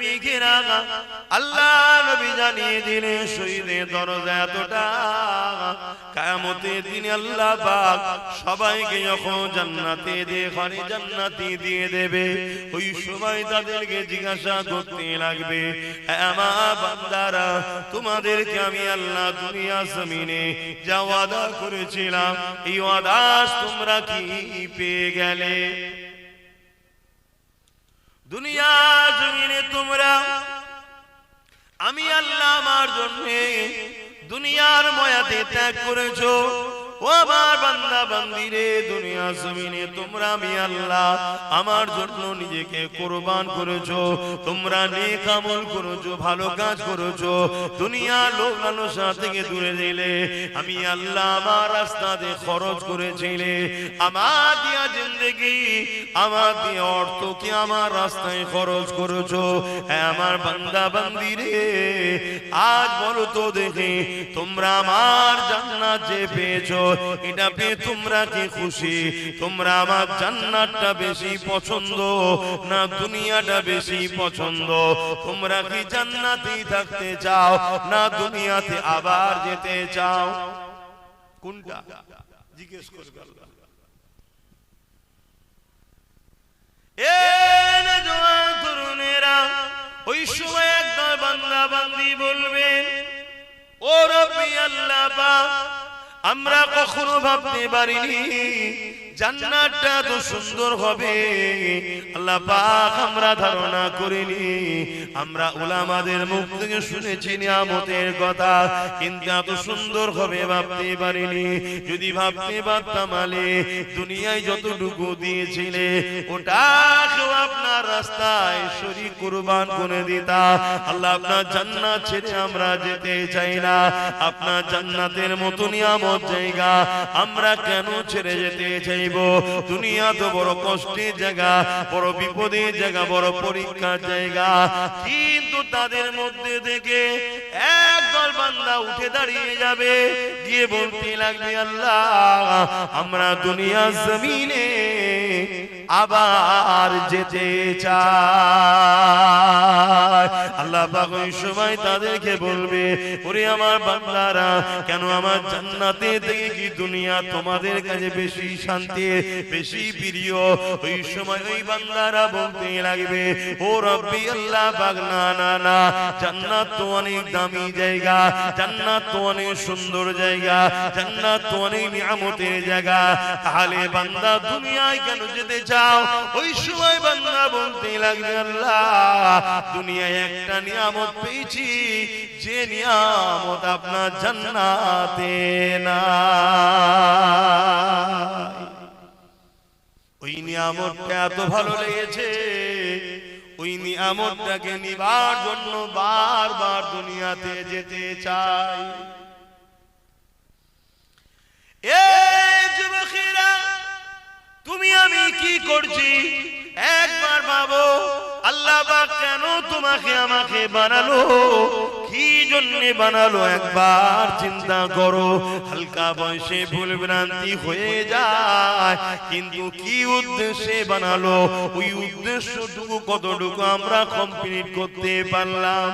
প্রেমিকেরা আল্লাহ নবী জানিয়ে দিলেন শহীদের দরজা এতটা কিয়ামতের দিনে আল্লাহ পাক সবাইকে যখন জান্নাতে দেখানে জান্নাতি দিয়ে দেবে ওই সময় তাদেরকে জিজ্ঞাসা করতে লাগবে আমার বান্দারা তোমাদেরকে আমি আল্লাহ দুনিয়া জমিনে যা ওয়াদা করেছিলাম এই ওয়াদা তোমরা কি পেয়ে গেলে দুনিয়া জমিনে তোমরা আমি আল্লাহ আমার জন্য দুনিয়ার মায়াতে ত্যাগ করেছো ও আমার বান্দা বান্দিরে দুনিয়া জমিনে তোমরা আমি আল্লাহ আমার জন্য নিজেকে কুরবান করেছো তোমরা নেক আমল করেছো ভালো কাজ করেছো দুনিয়া লোক লালসা থেকে দূরে দিলে আমি আল্লাহ আমার রাস্তাতে খরচ করেছিলে আমার দিয়া জিন্দেগি আমার দিয়া অর্থ কি আমার রাস্তায় খরচ করেছো আমার বান্দা বান্দিরে আজ বলো তো দেখি তোমরা আমার জান্নাত যে পেয়েছো এটা পেয়ে তোমরা কি খুশি তোমরা আমার জান্নাতটা বেশি পছন্দ না দুনিয়াটা বেশি পছন্দ তোমরা কি জান্নাতেই থাকতে চাও না দুনিয়াতে আবার যেতে চাও কোনটা জিজ্ঞেস করবে আল্লাহ এ নওজোয়ান তরুণেরা ওই সময় একদল বান্দা বান্দি বলবেন ও রব্বি আল্লাহ পাক আমরা কখনো ভাবতে পারিনি জান্নাতটা এত সুন্দর হবে আল্লাহ পাক আমরা ধারণা করিনি আমরা উলামাদের মুখ থেকে শুনেছি নিয়ামতের কথা কিন্তু এত সুন্দর হবে ভাবতে পারিনি যদি ভাবতে পারতাম আলে দুনিয়ায় যতটুকু দিয়েছিলে ওটাকেও আপনার রাস্তায় শরীক কুরবান করে দিতাম আল্লাহ আপনার জান্নাত ছেড়ে আমরা যেতে চাই না আপনার জান্নাতের মতো নিয়ামত জায়গা আমরা কেন ছেড়ে যেতে চাই দুনিয়া তো বড় কষ্টের জায়গা বড় বিপদের জায়গা বড় পরীক্ষার জায়গা কিন্তু তাদের মধ্যে থেকে একদল বান্দা উঠে দাঁড়িয়ে যাবে গিয়ে বলতে লাগবে আল্লাহ আমরা দুনিয়া জমিনে আবার যেতে চাই আল্লাহ পাক ওই সময় তাদেরকে বলবে ওরে আমার বান্দারা কেন আমার জান্নাতে থেকে কি দুনিয়া তোমাদের কাছে বেশি শান্তি বেশি প্রিয় ওই সময় ওই বান্দারা বলতে লাগবে ও রব্বি আল্লাহ পাক না না না জান্নাত তো অনেক দামি জায়গা জান্নাত তো অনেক সুন্দর জায়গা জান্নাত তো অনেক নিয়ামতের জায়গা তাহলে বান্দা দুনিয়ায় কেন যেতে চাও ওই সময় বান্দা বলতে লাগবে আল্লাহ দুনিয়ায় একটা নিয়ামত পেয়েছি যে নিয়ামত আপনার জান্নাতে নাই ওই নিয়ামতটা এত ভালো লেগেছে ওই নিয়ামতটাকে নিবার জন্য বারবার দুনিয়াতে যেতে চাই এই যুবকেরা তুমি আমি কি করছি একবার ভাবো আল্লাহ পাক কেন তোমাকে আমাকে বানালো কি জন্য বানালো একবার চিন্তা করো হালকা বয়সে ভুল ভ্রান্তি হয়ে যায় কিন্তু কি উদ্দেশ্যে বানালো ওই উদ্দেশ্যটুকু কতটুকু আমরা কমপ্লিট করতে পারলাম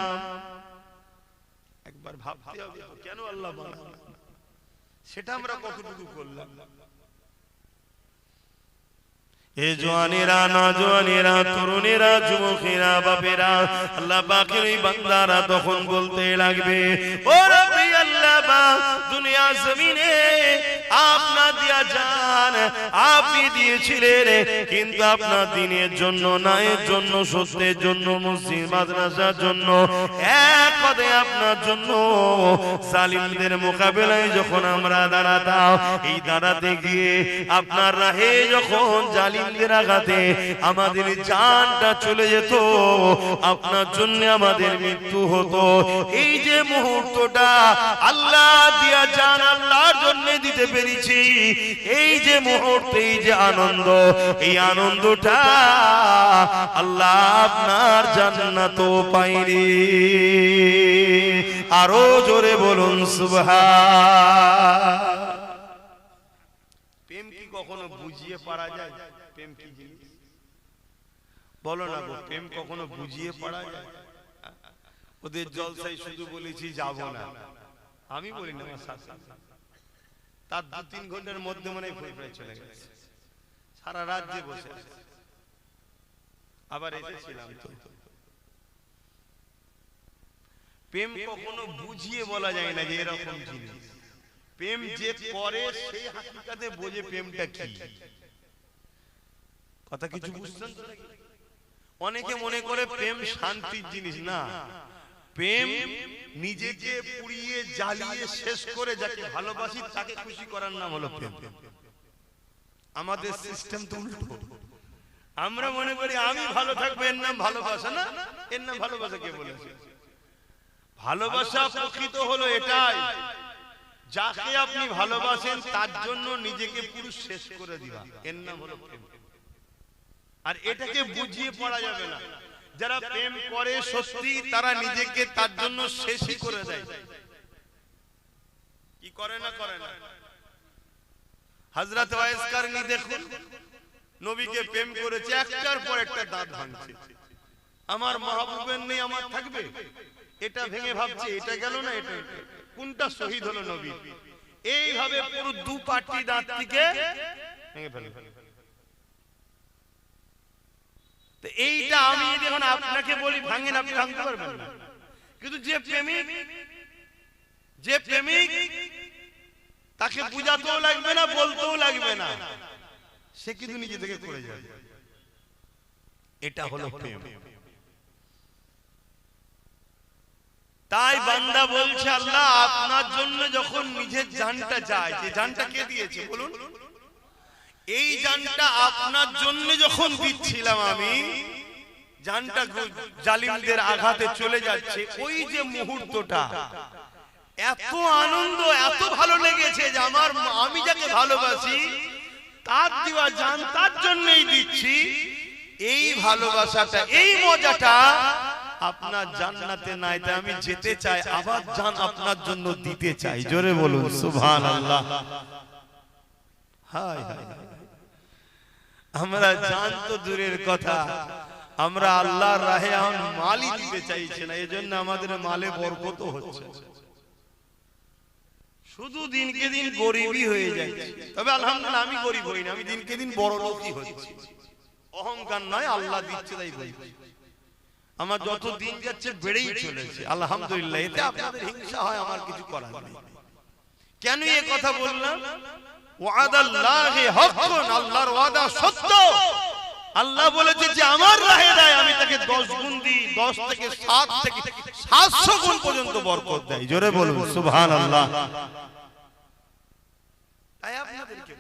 একবার ভাবতে হবে কেন আল্লাহ বানালো সেটা আমরা কতটুকু করলাম এ জওয়ানেরা নওজওয়ানেরা তরুণেরা যুবকেরা বাপেরা আল্লাহ পাকের এই বান্দারা তখন বলতে লাগবে ও রব্বি আল্লাহ পাক দুনিয়া জমিনে আপনার দিয়া জান আপনি দিয়েছিলেন কিন্তু আপনার দ্বীনের জন্য ন্যায়ের জন্য সত্যের জন্য মসজিদ মাদ্রাসার জন্য এক পদে আপনার জন্য জালিমদের মোকাবেলায় যখন আমরা দাঁড়াতাম এই দাঁড়াতে গিয়ে আপনার রাহে যখন জালিম আঘাতে আমাদের জানটা চলে যেত আপনার জন্য আমাদের মৃত্যু হতো এই যে মুহূর্তটা আল্লাহ দিয়া জান আল্লাহর জন্য দিতে পেরেছি এই যে মুহূর্তে এই যে আনন্দ এই আনন্দটা আল্লাহ আপনার জান্নাত পাইনি আরো জোরে বলুন সুবহান প্রেম কি কখনো বুঝিয়ে পারা যায় প্রেম কি জিনিস বলো না গো, প্রেম কখনো বুঝিয়ে পড়া যায়? ওদের জলসাই শুধু বলেছি যাব না, আমি বলি না, আমার সাথে তার 2-3 ঘন্টার মধ্যে মনে হয় প্রায় চলে গেছে, সারা রাত যে বসে আছে। আবার এসেছিলাম তো। প্রেম কখনো বুঝিয়ে বলা যায় না যে এরকম জিনিস। প্রেম যে করে সেই হাকিকাতে বোঝে প্রেমটা কি। কথা কিছু বুঝছেন তো? অনেকে মনে করে প্রেম শান্তির জিনিস না। প্রেম নিজেকে পুড়িয়ে জ্বালিয়ে শেষ করে যাকে ভালোবাসি তাকে খুশি করার নাম হলো প্রেম। আমাদের সিস্টেম তো উল্টো। আমরা মনে করি আমি ভালো থাকবো, এর নাম ভালোবাসা না। এর নাম ভালোবাসা কে বলেছে? ভালোবাসা প্রকৃত হলো এটাই, যাকে আপনি ভালোবাসেন তার জন্য নিজেকে পুরো শেষ করে দিবা, এর নাম হলো প্রেম। আর এটাকে বুঝিয়ে পড়া যাবে না। যারা প্রেম করে সত্যি তারা নিজেকে তার জন্য শেষই করে দেয়। কি করে না করে না? হযরত ওয়াইস কারনী দেখুন, নবীকে প্রেম করেছে, একটার পর একটা দাঁত ভাঙছে। আমার মাহবুবের নেই, আমার থাকবে, এটা ভেঙে ভাবছে এটা গেল না, এটা কোনটা শহীদ হলো নবী। এইভাবে পুরো 2 পাটি দাঁত থেকে ভেঙে ফেলে। তো এইটা আমি যখন আপনাকে বলি ভাঙেন, আপনি ভাঙতে পারবেন না। কিন্তু যে প্রেমিক তাকে বুঝাতেও লাগবে না, বলতেও লাগবে না, সে কিন্তু নিজে থেকে করে যাবে। এটা হলো প্রেম। তাই বান্দা বলছে, আল্লাহ আপনার জন্য যখন নিজের জানটা যায়, যে জানটা কে দিয়েছে বলুন? এই জানটা আপনার জন্য যখন দিচ্ছিলাম আমি, জানটা জালিমদের আঘাতে চলে যাচ্ছে, ওই যে মুহূর্তটা এত আনন্দ, এত ভালো লেগেছে যে আমি যাকে ভালোবাসি তার দেওয়া জান তার জন্যই দিচ্ছি। এই ভালোবাসাটা, এই মজাটা আপনার জান্নাতে নাই, তাই আমি যেতে চাই, আবার জান আপনার জন্য দিতে চাই। জোরে বলুন সুবহানাল্লাহ। হায় হায়, আমরা জান তো দূরের কথা, আমরা আল্লাহর রাহে এখন মালই দিতে চাইছি না, এজন্য আমাদের মালে বরকত হচ্ছে, শুধু দিনকে দিন গরিবই হয়ে যাচ্ছে। তবে আলহামদুলিল্লাহ আমি গরিব হই না, আমি দিনকে দিন বড় লোকই হচ্ছি। অহংকার নয়, আল্লাহ দিচ্ছে তাই বলছি। আমার যত দিন যাচ্ছে বেড়েই চলেছে আলহামদুলিল্লাহ। এতে আপনাদের হিংসা হয়, আমার কিছু করার নেই। কেন এই কথা বললাম? ওয়াদাল্লাহি হাক্কুন, আল্লাহর ওয়াদা সত্য। আল্লাহ বলেছে যে আমার রাহে দেয়, আমি তাকে 10 গুণ দিই, 10 থেকে 7 থেকে 700 গুণ পর্যন্ত বরকত দেয়। জোরে বলুন সুবহানাল্লাহ। তাই আপনাদেরকে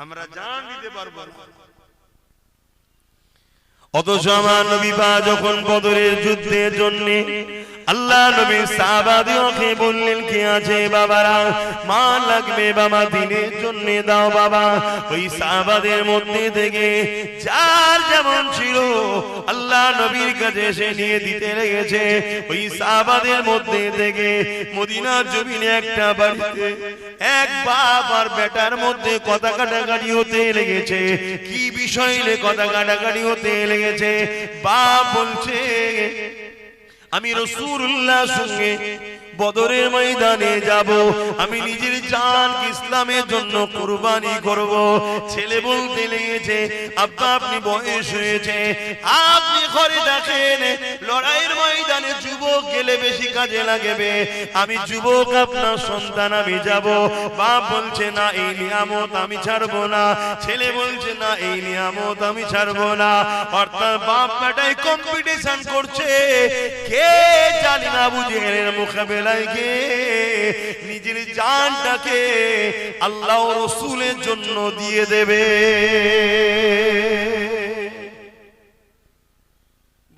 আমরা জান দিতে পারবো না, অথচ আমার নবী পাক যখন বদরের যুদ্ধের জন্য আল্লাহ নবী সাহাবাদেরকে বললেন, কি আছে বাবারা, মা লাগবে বাবা, দিনের জন্য দাও বাবা। ওই সাহাবাদের মধ্যে থেকে যার যেমন ছিল আল্লাহ নবীর কাছে এসে নিয়ে দিতে লেগেছে। ওই সাহাবাদের মধ্যে থেকে মদিনার জমিনে একটা বাড়িতে এক বাপ আর বেটার মধ্যে কথা কাটাকাটি হতে লেগেছে। কি বিষয় নিয়ে কথা কাটাকাটি হতে লেগেছে? বাপ বলছে, আমি রাসূলুল্লাহর সঙ্গে বদরের ময়দানে যাব, আমি নিজের জান ইসলামের জন্য কুরবানি করব। ছেলে বলতে লেগেছে, আব্বা আপনি বয়স হয়েছে, আপনি ঘরে দেখেন লড়াইয়ের ময়দানে যুবক গেলে বেশি কাজে লাগবে, আমি যুবক আপনার সন্তান, আমি যাব। বাপ বলছে না, এই নিয়ামত আমি ছাড়বো না। ছেলে বলছে না, এই নিয়ামত আমি ছাড়বো না। অর্থাৎ বাপ বেটাই কম্পিটিশন করছে, কে জানি না আবু জেহেলের মোকাবেলা নিজের জানটাকে আল্লাহ ও রাসূলের জন্য দিয়ে দেবে।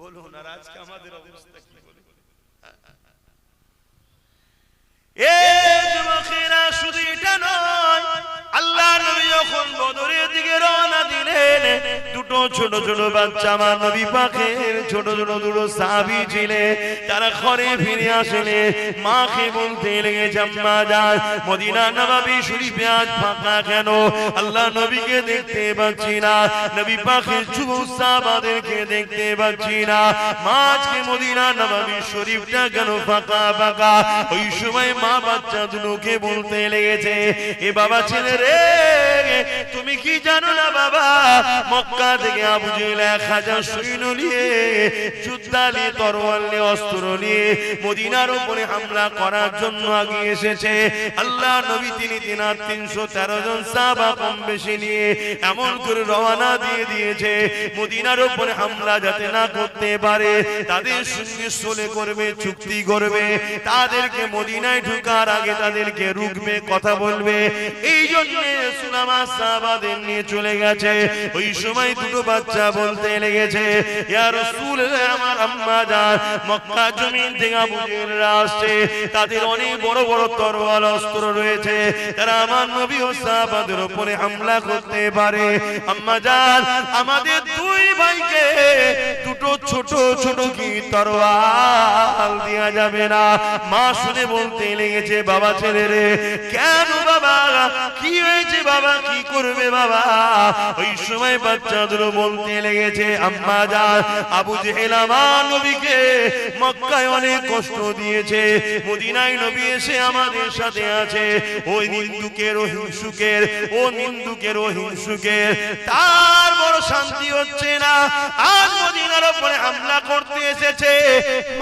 বলুন আর আজকে আমাদের অবস্থা কি? যুবকেরা শুধু এটা নয়, আল্লাহ নবী যখন বদরের দিকে রওনা দিলেন, দুটো দুটো ছোট ছোট বাচ্চা আমার নবী পাকের ছোট ছোট দুটো সাহাবী ছিলেন তারা ঘরে ফিরে আসলে মাকে বলতে লেগেছে আম্মা জান মদিনা নববী শরীফে আজ ফাঁকা কেন আল্লাহ নবীকে দেখতে পাচ্ছি না নবী পাকের যুবক সাহাবাদেরকে দেখতে পাচ্ছি না মা আজকে মদিনা নববী শরীফটা কেন ফাঁকা ফাঁকা ওই সময় মা বাচ্চা দুটোকে বলতে লেগেছে এ বাবা ছেলে রে তুমি কি জানো না বাবা মক্কা থেকে আবু জেহেল 1000 সৈন্য নিয়ে যুদ্ধালি তরোয়াল নিয়ে অস্ত্র নিয়ে মদিনার উপরে হামলা করার জন্য আগিয়ে এসেছে আল্লাহ নবী তিনি 313 জন সাহাবা কম বেশি নিয়ে এমন করে রওনা দিয়ে দিয়েছে মদিনার উপরে হামলা যাতে না করতে পারে তাদের সঙ্গে সলে করবে চুক্তি করবে তাদেরকে মদিনায় ঢোকার আগে তাদেরকে রুখবে কথা বলবে এই জন্য সুলামা সাহাবাদের নিয়ে চলে গেছে ওই সময় দুটো বাচ্চা বলতে লেগেছে ইয়া রাসূলুল্লাহ আমার আম্মা জান মক্কা জমিন থেকে আবু জেহেলরা আসছে তাদের অনেক বড় বড় তরোয়াল অস্ত্র রয়েছে তারা আমার নবী ও সাহাবাদের উপরে হামলা করতে পারে আম্মা জান আমাদের দুই ভাইকে দুটো ছোট ছোট কি তরোয়াল দেয়া যাবে না মা শুনে বলতে লেগেছে বাবা ছেলে রে কেন বাবা কি হয়েছে বাবা কি করবে বাবা ওই সময় বাচ্চাদের বলতে লেগেছে আম্মা জান আবু জেহেল আমার নবীকে মক্কায় অনেক কষ্ট দিয়েছে মদিনায় নবী এসে আমাদের সাথে আছে ওই নিন্দুকের ও হিংসুকের তার বড় শান্তি হচ্ছে না আজ মদিনার উপরে হামলা করতে এসেছে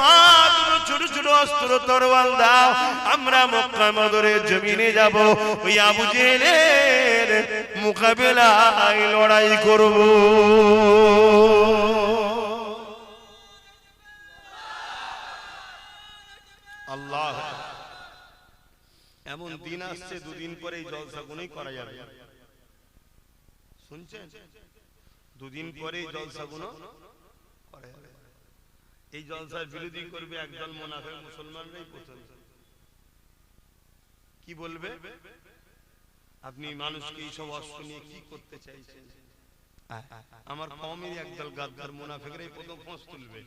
মা দুটো ছোট ছোট অস্ত্র তরোয়াল দাও আমরা মক্কা মদরের জমিনে যাব ওই আবু জেহেলের মোকাবেলায় লড়াই করব আল্লাহ এমন দিন আসছে দুদিন পরে এই জলসা গুলোই করা যাবে শুনছেন দুদিন পরে এই জলসা গুলো করা যাবে এই জলসার বিরোধী করবে একদল মুনাফিক মুসলমানরাই প্রথম কি বলবে আপনি মানুষকে এই সব অস্ত্র নিয়ে কি করতে চাইছেন আমার কওমের একদল গাদ্দার মুনাফিকরাই প্রথম ফোঁস তুলবে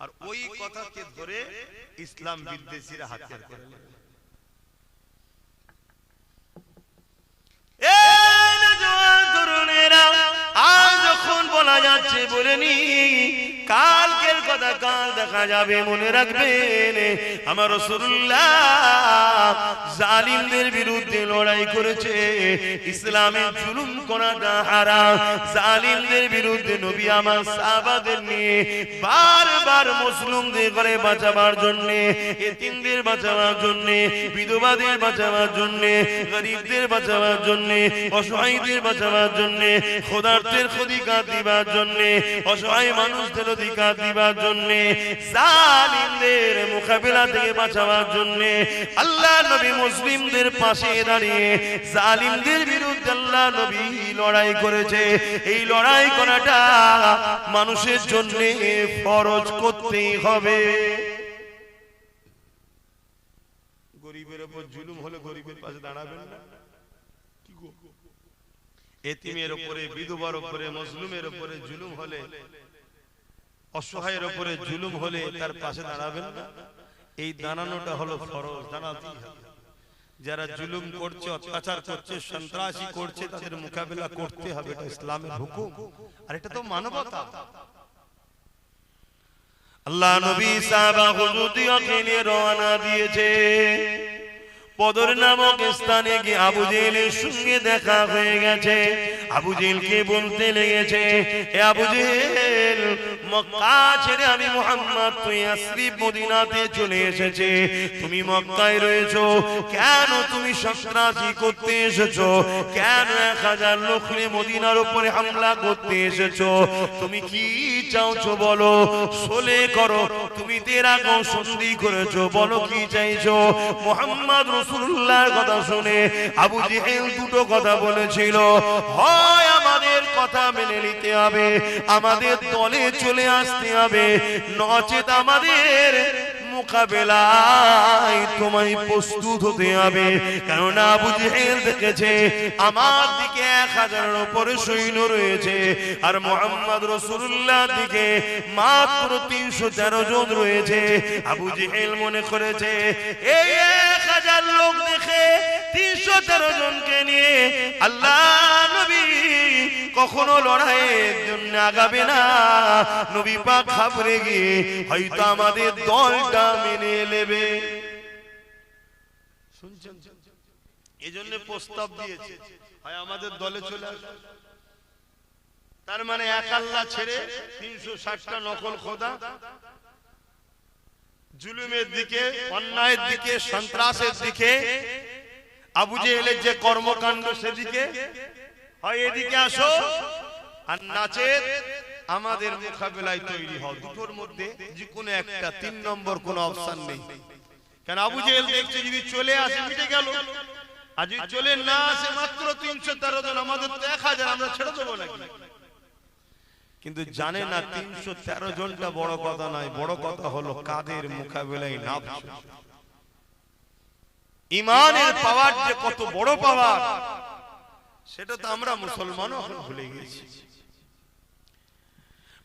আর ওই কথাকে ধরে ইসলাম বিদ্বেষীরা হাতিয়ার করে নেবে আজ যখন বলা যাচ্ছে বলেনি কালকের কথা কাল দেখা যাবে মনে রাখবেন আমার রাসূলুল্লাহ জালিমদের বিরুদ্ধে লড়াই করেছে ইসলামে জুলুম করাটা হারাম জালিমদের বিরুদ্ধে নবী আমার সাহাবাদের নিয়ে বারবার মুসলিমদের ঘরে বাঁচাবার জন্য এতিমদের বাঁচাবার জন্য বিধবাদের বাঁচাবার জন্য গরিবদের বাঁচাবার জন্য অসহায়দের বাঁচাবার জন্য খোদার্থের অধিকার দিবার জন্য অসহায় মানুষদের অধিকার দিবার জন্য জালিমদের মোকাবেলা থেকে বাঁচাবার জন্য আল্লাহ নবী মুসলিমদের পাশে দাঁড়িয়ে জালিমদের বিরুদ্ধে আল্লাহ নবী লড়াই করেছে এই লড়াই করাটা মানুষের জন্য ফরজ করতেই হবে গরিবের উপর জুলুম হলে গরিবের পাশে দাঁড়াবেন না কি গো এতিমের উপরে বিধবার উপরে মজলুমের উপরে জুলুম হলে অসহায়ের উপরে জুলুম হলে তার পাশে দাঁড়াবেন না এই দাঁড়ানোটা হলো ফরজ দাঁড়াতেই হবে যারা জুলুম করছে অত্যাচার করছে সন্ত্রাসী করছে তাদের মোকাবেলা করতে হবে এটা ইসলামের হুকুম আর এটা তো মানবতা আল্লাহ নবী সাহাবা হুজুরকে নিয়ে রওনা দিয়েছে বদর নামক স্থানে গিয়ে আবু জেহেলের সঙ্গে দেখা হয়ে গেছে আবু জেহেলকে বলতে লেগেছে হে আবু জেহেল মক্কা ছেড়ে আমি মুহাম্মদ তুই ইয়াসরিব মদিনাতে চলে এসেছে তুমি মক্কায় রয়েছো কেন তুমি সন্ত্রাসী করতে এসেছো কেন 1000 লোক নিয়ে মদিনার উপরে হামলা করতে এসেছো তুমি কি চাওছো বলো সলে করো তুমি তেরা গাও সন্ধি করেছো বলো কি চাইছো মুহাম্মদ রাসূলুল্লাহর কথা শুনে আবু জেহেল দুটো কথা বলেছিল হয় আমাদের কথা মেনে নিতে হবে আমাদের দলে চলে আসতে হবে নচেত আমাদের মোকাবেলায় তোমায় প্রস্তুত হতে হবে। কারণ আবু জেহেল দেখেছে আমার দিকে 1000-এর উপরে সৈন্য রয়েছে, আর মুহাম্মদ রাসূলুল্লাহ দিকে মাত্র 313 জন রয়েছে। আবু জেহেল মনে করেছে এই 1000 লোক দেখে 313 জনকে নিয়ে আল্লাহ নবী কখনো লড়াইয়ের জন্য আগাবে না। নবী পাক ঘাবড়ে গিয়ে হয়তো আমাদের দলটা মেনে নেবে। শুনছেন? এজন্য প্রস্তাব দিয়েছে হয় আমাদের দলে চলে আসবে। তার মানে এক আল্লাহ ছেড়ে 360টা নকল খোদা, জুলুমের দিকে, অন্যায়ের দিকে, সন্ত্রাসের দিকে, আবু জেহেলের যে কর্মকাণ্ড সেদিকে, হয় এদিকে আসো আর নাচে আমাদের মোকাবেলায় তৈরি হও। দুটোর মধ্যে যে কোনো একটা, 3 নম্বর কোনো অপশন নেই। কারণ আবু জেহেল দেখছে যদি চলে আসে মিটে গেল, আর যদি চলে না আসে মাত্র 313 জন, আমাদের তো 1000, আমরা ছেড়ে দেবো নাকি? কিন্তু জানে না 313 জনটা বড় কথা নয়, বড় কথা হলো কাদের মোকাবেলায় নামছে। ইমানের পাওয়ার যে কত বড় পাওয়ার সেটা তো আমরা মুসলমানও এখন ভুলে গেছি।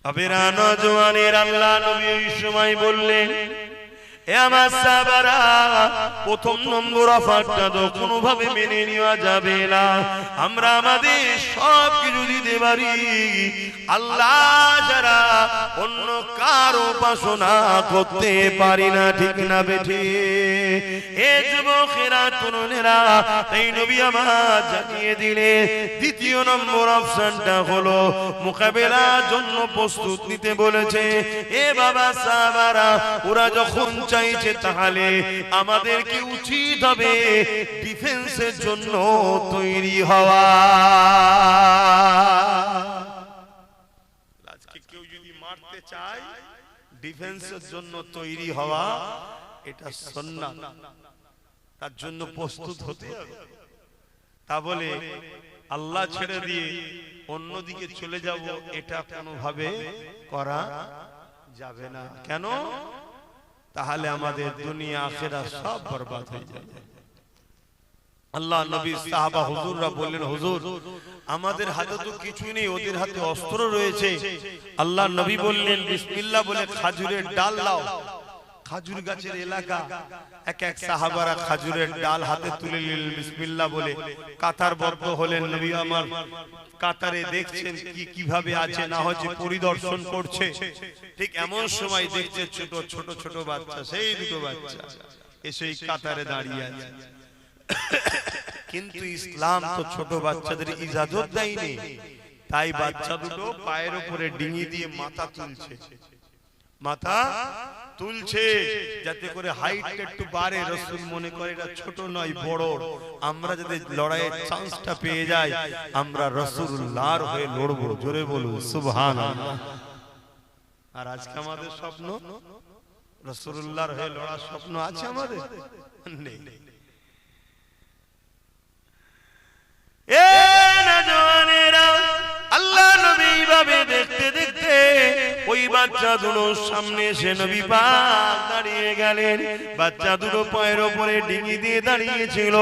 আবেরা নওজওয়ানের আল্লাহ নবী ওই সময় বললেন, এ আমার সাহাবারা, প্রথম নম্বর অফারটা তো কোনোভাবে মেনে নেওয়া যাবে না। আমরা আমাদের সব কিছু দিতে পারি, আল্লাহ যারা অন্য কার উপাসনা করতে পারি না। ঠিক না বেঠি? এ যুবকেরা, তরুণেরা, এই নবী আমার জানিয়ে দিলে দ্বিতীয় নম্বর অপশনটা হলো মোকাবেলার জন্য প্রস্তুত নিতে বলেছে। এ বাবা সাহাবারা, ওরা যখন চাইছে তাহলে আমাদের কি উচিত হবে ডিফেন্সের জন্য তৈরি হওয়া। আজকে কেউ যদি মারতে চায়, ডিফেন্সের জন্য তৈরি হওয়া এটা সুন্নাত, তার জন্য প্রস্তুত হতে হবে। তা বলে আল্লাহ ছেড়ে দিয়ে অন্যদিকে চলে যাব, এটা কোনোভাবে করা যাবে না। কেন? তাহলে আমাদের দুনিয়া আখিরাত সব বরবাদ হয়ে যাবে। আল্লাহ নবী সাহাবা হুজুররা বললেন, হুজুর আমাদের হাতে তো কিছুই নেই, ওদের হাতে অস্ত্র রয়েছে। আল্লাহ নবী বললেন, বিসমিল্লাহ বলে খাজুরের ডাল লাও। খাজুর গাছের এলাকা, এক এক সাহাবারা খাজুরের ডাল হাতে তুলে নিলেন, বিসমিল্লাহ বলে কাতারবদ্ধ হলেন। নবী আমার কাতারে দেখছেন কি কিভাবে আছে না হচ্ছে, পরিদর্শন করছে। ঠিক এমন সময় দেখছে ছোট ছোট ছোট বাচ্চা, সেই দুটো বাচ্চা এসে কাতারে দাঁড়িয়ে আছে। কিন্তু ইসলাম তো ছোট বাচ্চাদের ইজাজত দেয়নি, তাই বাচ্চা দুটো পায়ের উপরে ডিঙি দিয়ে মাথা তুলছে, মাথা তুলছে যাতে করে হাইটটা একটু বাড়ে। রাসূল মনে করে এটা ছোট নয় বড়, আমরা যদি লড়াইয়ের চান্সটা পেয়ে যাই আমরা রাসূলুল্লাহর হয়ে লড়বো। জোরে বলুন সুবহানাল্লাহ। আর আজকে আমাদের স্বপ্ন রাসূলুল্লাহর হয়ে লড়ার স্বপ্ন আছে আমাদের? নেই। এ নওজওয়ানেরা, আল্লাহ নবী ভাবে দেখতে দেখতে ওই বাচ্চা দুটোর সামনে এসে নবী পাক দাঁড়িয়ে গেলেন। বাচ্চা দুটো পায়ের উপরে ডিঙি দিয়ে দাঁড়িয়েছিল।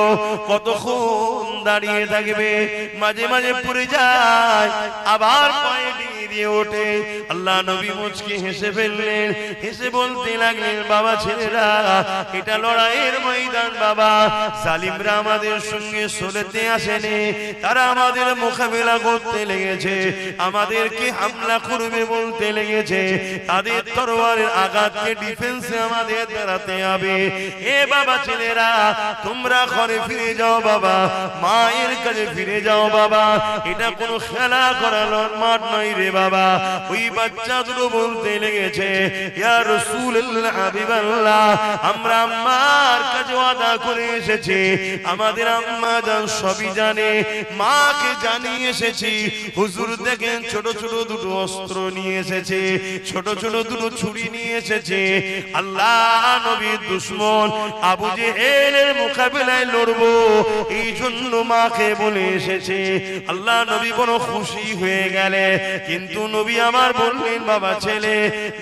কতক্ষণ দাঁড়িয়ে থাকবে? মাঝে মাঝে পড়ে যায়, আবার পায়ে ডিঙি দিয়ে ওঠে। আল্লাহ নবী মুচকি হেসে ফেললেন, হেসে বলতে লাগলেন, বাবা ছেলেরা, এটা লড়াইয়ের ময়দান বাবা। জালিমরা আমাদের সঙ্গে সলেতে আসেনি, তারা আমাদের মোকাবেলা করতে লেগেছে, আমাদেরকে হামলা করবে বলতে লেগেছে। তাদের তরবারের আঘাতকে ডিফেন্সে আমাদের দাঁড়াতে হবে। এ বাবা ছেলেরা, তোমরা ঘরে ফিরে যাও বাবা, মায়ের কাছে ফিরে যাও বাবা। এটা কোনো খেলা করানোর মাঠ নয় রে বাবা। ওই বাচ্চা দুটো বলতে লেগেছে, ইয়া রাসূলুল্লাহ, হাবিবাল্লাহ, আমরা আম্মার কাছে ওয়াদা করে এসেছি, আমাদের আম্মা জান সবই জানে, মাকে জানিয়ে এসেছি। হুজুর দেখেন ছোট ছোট দুটো অস্ত্র নিয়ে এসেছে, ছোট ছোট দুটো ছুরি নিয়ে এসেছে। আল্লাহ নবীর দুশমন আবু জেহেলের মোকাবিলায় লড়বো এই জন্য মাকে বলে এসেছে। আল্লাহ নবী বড় খুশি হয়ে গেলে, কিন্তু নবী আমার বললেন, বাবা ছেলে,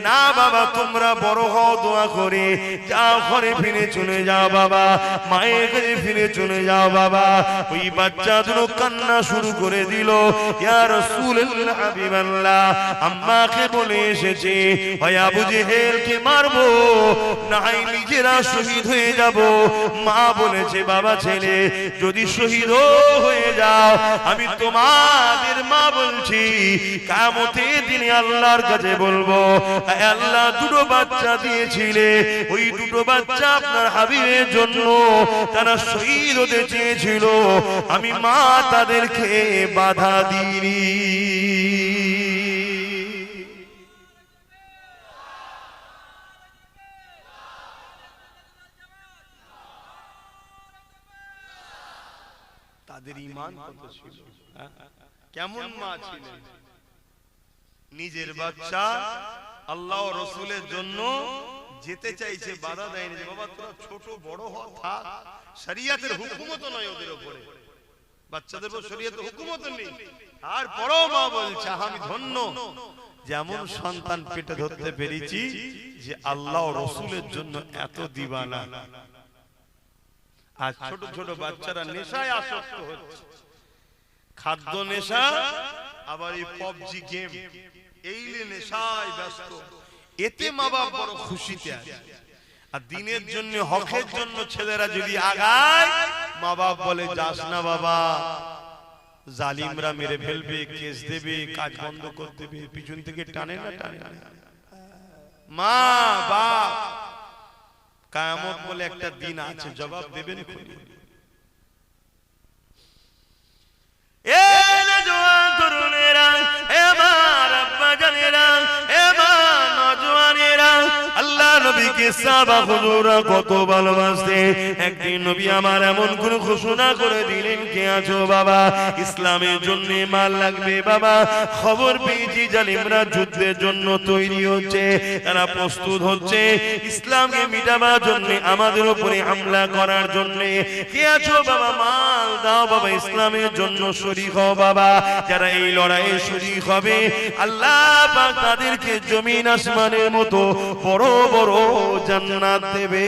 না বাবা, তোমরা বড় হও, দোয়া করে যাও, ঘরে ফিরে চলে যাও বাবা, মায়ের কাছে ফিরে চলে যাও বাবা। ওই বাচ্চা দুটো কান্না শুরু করে দিল। ইয়া রাসূলুল্লাহ হাবিবাল্লাহ, আম্মাকে বলে এসেছে হয় আবু জেহেলকে মারবো, না হয় নিজেরা শহীদ হয়ে যাব। মা বলেছে, বাবা ছেলে, যদি শহীদ হয়ে যাও, আমি তোমাদের মা বলছি কিয়ামতের দিনে আল্লাহর কাছে বলবো, আল্লাহ দুটো বাচ্চা দিয়েছিলে, ওই দুটো বাচ্চা আপনার হাবিবের জন্য তারা শহীদ হতে চেয়েছিল, আমি মা তাদেরকে বাধা দিইনি। তাদের ঈমান কত ছিল, কেমন মা ছিলেন। নিজের বাচ্চা আল্লাহ ও রাসূলের জন্য যেতে চাইছে, বাধা দেয়নি, যে বাবা তোরা ছোট বড় হ, থাক, শরীয়তের হুকুমত নয় ওদের উপরে, বাচ্চাদের উপর শরীয়তের হুকুমত নেই। আর বড় মা বলছে, আমি ধন্য যেমন সন্তান পেটে ধরতে পেরেছি, যে আল্লাহ ও রাসূলের জন্য এত দিবানা। আর ছোট ছোট বাচ্চারা নেশায় আসক্ত হচ্ছে, খাদ্য নেশা, আবার এই পাবজি গেম, এই নেশায় ব্যস্ত। এতে মা বাবা বড় খুশিতে আছে। আর দিনের জন্য, হকের জন্য ছেলেরা যদি আগায়, মা বাবা বলে, যাস না বাবা, জালিমরা মেরে ফেলবে, কেস দেবে, কাজ বন্ধ করে দেবে, পিছন থেকে টানে না টানে না। মা বাপ কিয়ামত বলে একটা দিন আছে, জবাব দেবেন। এ নওজোয়ান তরুণেরা, এ আমার আব্বা জানেরা, এ আমার নওজোয়ানেরা, আল্লাহ নবীকে সাহাবা হুজুররা কত ভালোবাসতে। একদিন নবী আমার এমন কোন ঘোষণা করে দিলেন, কে আছো বাবা, ইসলামের জন্য মাল লাগবে বাবা, খবর পেয়েছি জালিমরা যুদ্ধের জন্য তৈরি হচ্ছে, তারা প্রস্তুত হচ্ছে ইসলামকে মিটাবার জন্য, আমাদের উপরে হামলা করার জন্য। কে আছো বাবা, মাল দাও বাবা, ইসলামের জন্য শরীক হও বাবা। যারা এই লড়াইয়ে শরীক হবে, আল্লাহ পাক তাদেরকে জমিন আসমানের মতো বড় বড় জান্নাত দেবে।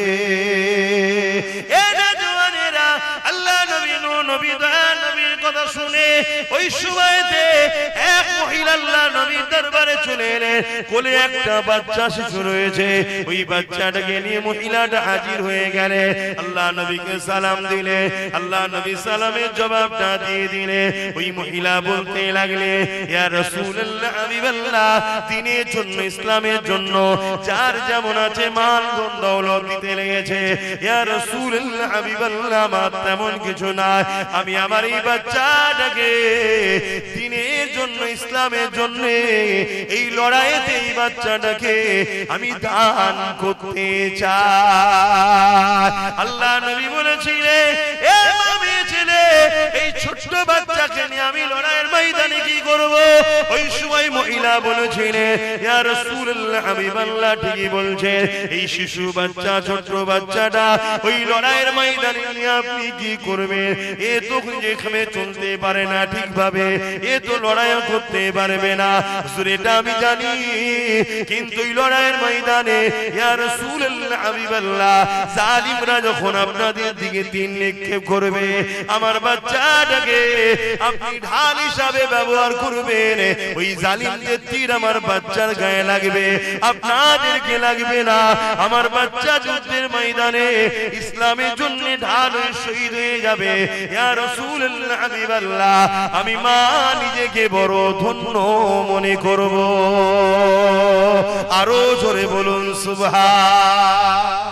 এ নওজোয়ানেরা, আল্লাহ নবী নবী দয়ার নবীর কথা শুনে ওই সময়তে এক মহিলা আল্লাহ নবীর দরবারে চলে এলেন। কোলে একটা বাচ্চা শিশু রয়েছে, ওই বাচ্চাটাকে নিয়ে মহিলাটা হাজির হয়ে গেলে। আল্লাহ নবীকে সালাম দিলে, আল্লাহ নবী সালামের জবাবটা দিয়ে দিলে। ওই মহিলা বলতে লাগলে, ইয়া রাসূলুল্লাহ হাবিবাল্লাহ, দ্বীনের জন্য, ইসলামের জন্য যার যেমন আছে মাল দৌলত দিতে লেগেছে। ইয়া রাসূলুল্লাহ হাবিবাল্লাহ, আমার তেমন কিছু না, আমি আমার এই বাচ্চাটাকে দ্বীনের জন্য, ইসলামের জন্য এই লড়াইতে এই বাচ্চাটাকে আমি দান করতে চাই। আল্লাহ নবী বলেছিলেন, এ মামি ছেলে, এই ছোট্ট বাচ্চাকে নিয়ে আমি লড়াইয়ের ময়দানে কি করব? ওই সময় মহিলা বলেছিলেন, ইয়া রাসূলুল্লাহ হাবিবাল্লাহ, ঠিকই বলছেন, এই শিশু বাচ্চা, ছোট্ট বাচ্চাটা ওই লড়াইয়ের ময়দানে নিয়ে আপনি কি করবেন? এ তো যেখানে চলতে পারে না ঠিকভাবে, এ তো লড়াইও করতে পারবে না। হুজুর, এটা আমি জানি, কিন্তু এই লড়াইয়ের ময়দানে ইয়া রাসূলুল্লাহ হাবিবাল্লাহ, জালিমরা যখন আপনাদের দিকে তীর নিক্ষেপ করবে, আমার বাচ্চাটাকে আপনি ঢাল হিসাবে ব্যবহার করবেন। ওই জালিমদের তীর আমার বাচ্চার গায়ে লাগবে, আপনাদেরকে লাগবে না। আমার বাচ্চা যুদ্ধের ময়দানে ইসলামের জন্য ঢাল হয়ে শহীদ হয়ে যাবে। ইয়া রাসূলুল্লাহ হাবিবাল্লাহ, আমি মা নিজেকে বড় ধন্য মনে করব। আরো জোরে বলুন সুবহান।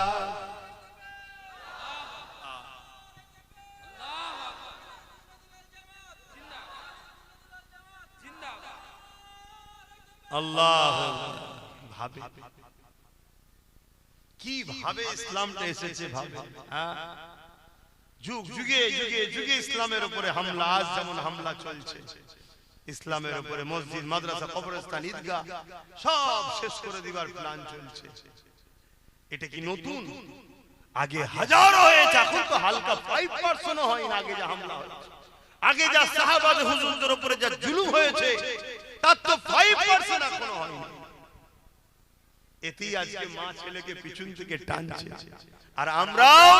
আল্লাহ ভাবে কি ভাবে ইসলামটা এসেছে, ভাবে যুগ যুগে যুগে যুগে ইসলামের উপরে হামলা, আজ যেমন হামলা চলছে, ইসলামের উপরে মসজিদ, মাদ্রাসা, কবরস্থান, ঈদগাহ সব শেষ করে দিবার প্ল্যান চলছে। এটা কি নতুন? আগে হাজারো হয়েছে, এখন তো হালকা 5% হয় না। আগে যা হামলা হয়েছে, আগে যা সাহাবায়ে হুজুরদের উপরে যা জুলুম হয়েছে, তার তো 5% এখনো হয়নি। এতেই আজকে মা ছেলেকে পিছন থেকে টানছে, আর আমরাও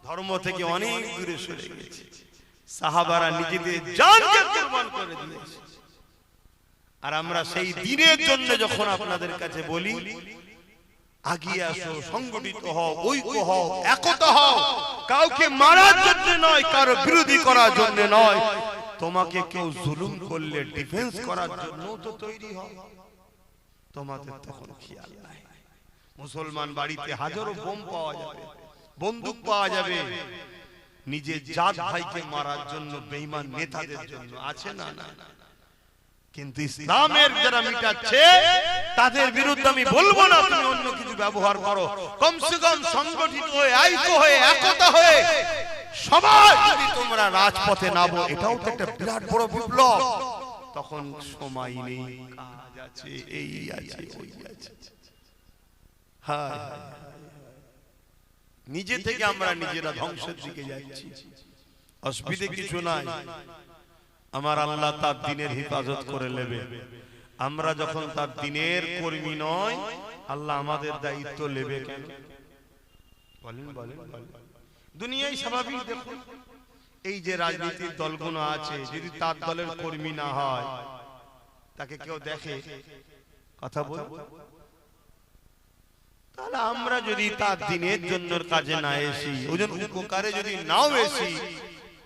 ধর্ম থেকে অনেক দূরে সরে গেছি। সাহাবারা নিজেদের জানকে কুরবান করে দিয়েছে, আর আমরা সেই দিনের জন্য যখন আপনাদের কাছে বলি আগিয়ে আসো, সংগঠিত হও, ঐক্য হও, একতা হও, কাউকে মারার জন্য নয়, কারো বিরোধী করার জন্য নয়, তোমাকে কেউ জুলুম করলে ডিফেন্স করার জন্য তো তৈরি হও। তোমাদের তখন খেয়াল নাই। মুসলমান বাড়িতে হাজারো বোম পাওয়া যাবে, বন্দুক পাওয়া যাবে, নিজের জাত ভাইকে মারার জন্য, বেঈমান নেতাদের জন্য আছে না? না। কিন্তু ইসলামের যারা মিটাচ্ছে তাদের বিরুদ্ধে আমি বলবো না তুমি অন্য কিছু ব্যবহার করো। কমসে কম সংগঠিত হয়ে, ঐক্য হয়ে, একতা হয়ে সবাই যদি তোমরা রাজপথে নামো, এটাও তো একটা বিরাট বড় বিপ্লব। তখন সময় নেই, কাজ আছে, এই আছে, ওই আছে। হ্যাঁ, নিজে থেকে আমরা নিজেরা ধ্বংসের দিকে যাচ্ছি। অসুবিধে কিছু নাই, আমার আল্লাহ তার দিনের হেফাজত করে নেবে। আমরা যখন তার দিনের কর্মী নয়, আল্লাহ আমাদের দায়িত্ব নেবে কেন? বলেন বলেন। দুনিয়ায় স্বাভাবিক, দেখুন এই যে রাজনীতির দলগুলো আছে, যদি তার দলের কর্মী না হয়, তাকে কেউ দেখে? কথা বল। তাহলে আমরা যদি তার দিনের জন্য কাজে না এসি, ওজন উপকারে যদি নাও এসি,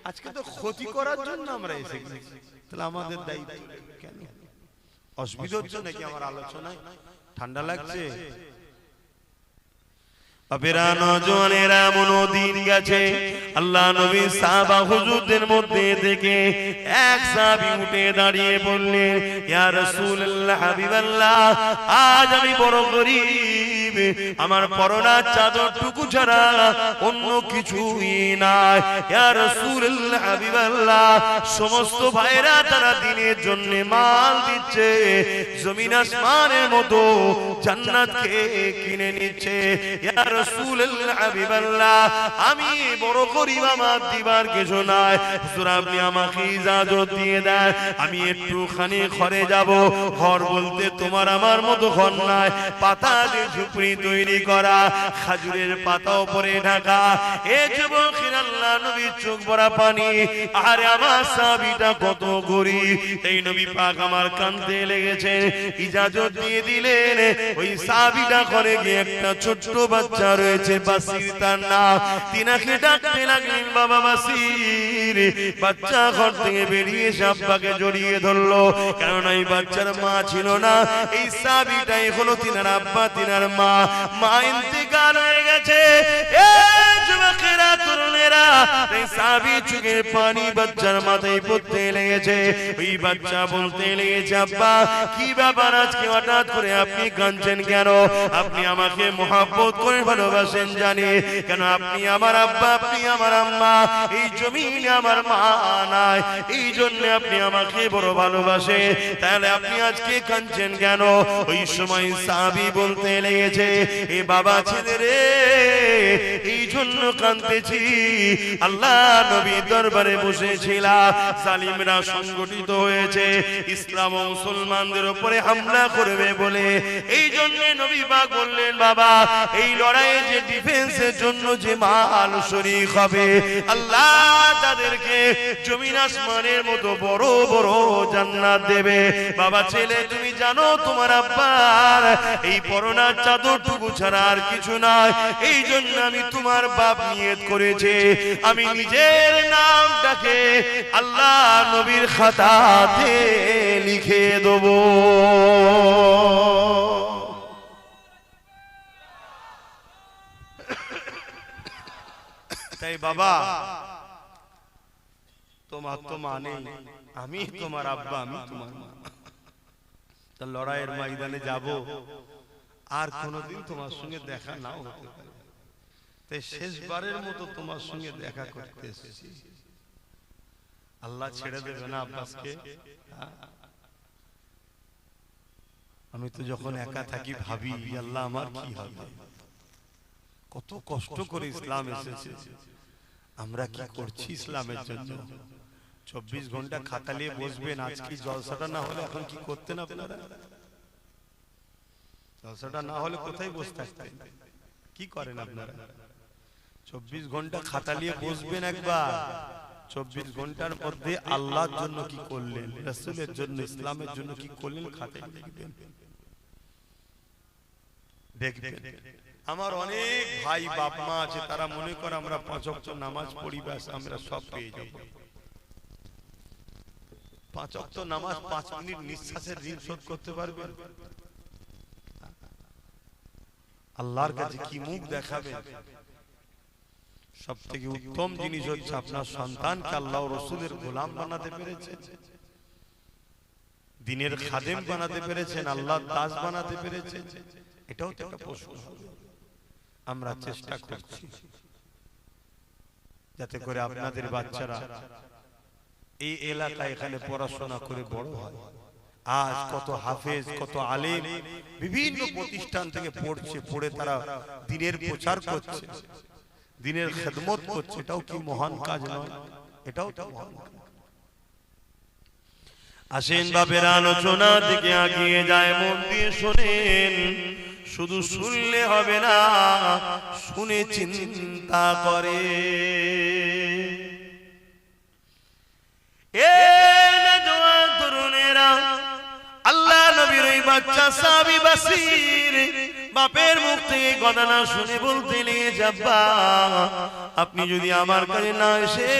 আজকে তো ক্ষতি করার জন্য আমরা এসে গেছি, তাহলে আমাদের দায়িত্ব কেন? অসুবিধা হচ্ছে নাকি আমার আলোচনায়? ঠান্ডা লাগছে? বাপেরা, নওজওয়ানেরা, মনোদিন গেছে। আল্লাহ নবী সাহাবা হুজুরদের মধ্যে থেকে এক সাহাবী উঠে দাঁড়িয়ে বললেন, ইয়া রাসূলুল্লাহ, হাবিবাল্লাহ, আজ আমি বড় গরীব, আমার পরনার চাদরটুকু ছাড়া অন্য কিছুই নাই। ইয়া রাসূলুল্লাহ, হাবিবাল্লাহ, সমস্ত ভাইরা তারা দিনের জন্য মাল দিচ্ছে, জমিন আসমানের মতো জান্নাতকে কিনে নিচ্ছে। ইয়া রাসূলুল্লাহ, হাবিবাল্লাহ, আমি বড় গরীব, আমার দিবার কিছু নাই, হুজুর আপনি আমাকে ইজাজত দিয়ে দেন, আমি একটুখানি ঘরে যাব। ঘর বলতে তোমার আমার মতো ঘর নাই, পাতা দিয়ে ঝুপড়ি তৈরি করা, খাজুরের পাতা উপরে ঢাকা। এ যুবকের আল্লাহ নবীর চোখ ভরা পানি। আরে আমার সাহাবীটা কত গরীব, এই নবী পাক আমার কাঁদতে লেগেছে। ইজাজত দিয়ে দিলেন। ওই সাহাবীটা ঘরে গিয়ে একটা ছোট্ট বাচ্চা রয়েছে, বাসির তার নাম, তিনাকে ডাকতে লাগলেন, বাবা বাসির। বাচ্চা ঘর থেকে বেরিয়ে এসে আব্বাকে জড়িয়ে ধরলো, কারণ এই বাচ্চার মা ছিল না। এই সাহাবীটাই হলো তিনার আব্বা, তিনার মা। মা ইন্তেকাল হয়ে গেছে। এই যুবকেরা, তরুণেরা, এই সাহাবী চোখের পানি বাচ্চার মাথায় পড়তে লেগেছে। ওই বাচ্চা বলতে লেগেছে, আব্বা কি ব্যাপার, আজকে হঠাৎ করে আপনি কাঁদছেন কেন? আপনি আমাকে মহব্বত করে ভালোবাসেন জানি, কেন আপনি আমার আব্বা, আপনি আমার আম্মা, এই জমিনে আমার মা নাই, এই জন্য আপনি আমাকে বড় ভালোবাসে, তাহলে আপনি আজকে কাঁদছেন কেন? ওই সময় সাহাবী বলতে লেগেছে, এ বাবা ছেলে রে, এই জন্য কাঁদতেছি, আল্লাহ নবীর দরবারে বসেছিলাম, জালিমরা সংগঠিত হয়েছে, ইসলাম ও মুসলমানদের উপরে হামলা করবে বলে, এই জন্য নবী পাক বললেন, বাবা এই লড়াইয়ে যে ডিফেন্সের জন্য যে মাল শরীক হবে, আল্লাহ তাদেরকে জমিন আসমানের মতো বড় বড় জান্নাত দেবে। বাবা ছেলে, তুমি জানো তোমার আব্বার এই পরনার চাদরটুকু ছাড়া আর কিছু নাই, এই জন্য আমি তোমার বাপ নিয়ত করেছে, আমি নিজের নামটাকে আল্লাহ নবীর খাতাতে লিখে দেবো। তাই বাবা, তোমার তো মা নেই, আমি তোমার আব্বা, আমি তোমার মা। তা লড়াইয়ের ময়দানে যাব, আর কোনোদিন তোমার সঙ্গে দেখা নাও হতে পারে, তাই শেষবারের মতো তোমার সঙ্গে দেখা করতে এসেছি। আল্লাহ ছেড়ে দেবে না আব্বাসকে? আমি তো যখন একা থাকি ভাবি আল্লাহ আমার কি হবে, কত কষ্ট করে ইসলাম এসেছে, আমরা কি করছি ইসলামের জন্য। 24 ঘন্টা খাতা নিয়ে বসবেন, আজকে জলসাটা না হলে এখন কি করতেন আপনারা? জলসাটা না হলে কোথায় বসে থাকতেন, কি করেন আপনারা? 24 ঘন্টা খাতা নিয়ে বসবেন একবার, 24 ঘন্টার মধ্যে আল্লাহর জন্য কি করলেন, রাসূলের জন্য, ইসলামের জন্য কি করলেন খাতায় লিখবেন, দেখবেন। আমার অনেক ভাই বাপ মা আছে, তারা মনে করে আমরা 5 ওয়াক্ত নামাজ পড়ি ব্যাস আমরা সব পেয়ে যাব। 5 ওয়াক্ত নামাজ 5 মিনিট নিঃশ্বাসের ঋণ শোধ করতে পারবেন? আল্লাহর কাছে কি মুখ দেখাবেন? সবথেকে উত্তম জিনিস হচ্ছে আপনার সন্তানকে আল্লাহ ও রাসূলের গোলাম বানাতে পেরেছেন, দ্বীনের খাদেম বানাতে পেরেছেন, আল্লাহর দাস বানাতে পেরেছেন, এটাও তো একটা প্রশংসা। আমরা চেষ্টা করছি যাতে করে আপনাদের বাচ্চারা এই এলাকায় এখানে পড়াশোনা করে বড় হয়। আজ কত হাফেজ, কত আলেম বিভিন্ন প্রতিষ্ঠান থেকে পড়ছে, পড়ে তারা দ্বীনের প্রচার করছে, দ্বীনের খেদমত করছে, এটাও কি মহান কাজ নয়? এটাও তো মহান কাজ। আসেন বাপের আলোচনা দিকে এগিয়ে যায়, মন দিয়ে শোনেন, শুধু শুনলে হবে না, শুনে চিন্তা করে। এ নওজোয়ান তরুণেরা, আল্লাহ নবীর ওই বাচ্চা সাহাবী বাসির বাপের মুখ থেকে কথা না শুনে বলতে নিয়ে যাব্বা, আপনি যদি আমার কাছে না এসে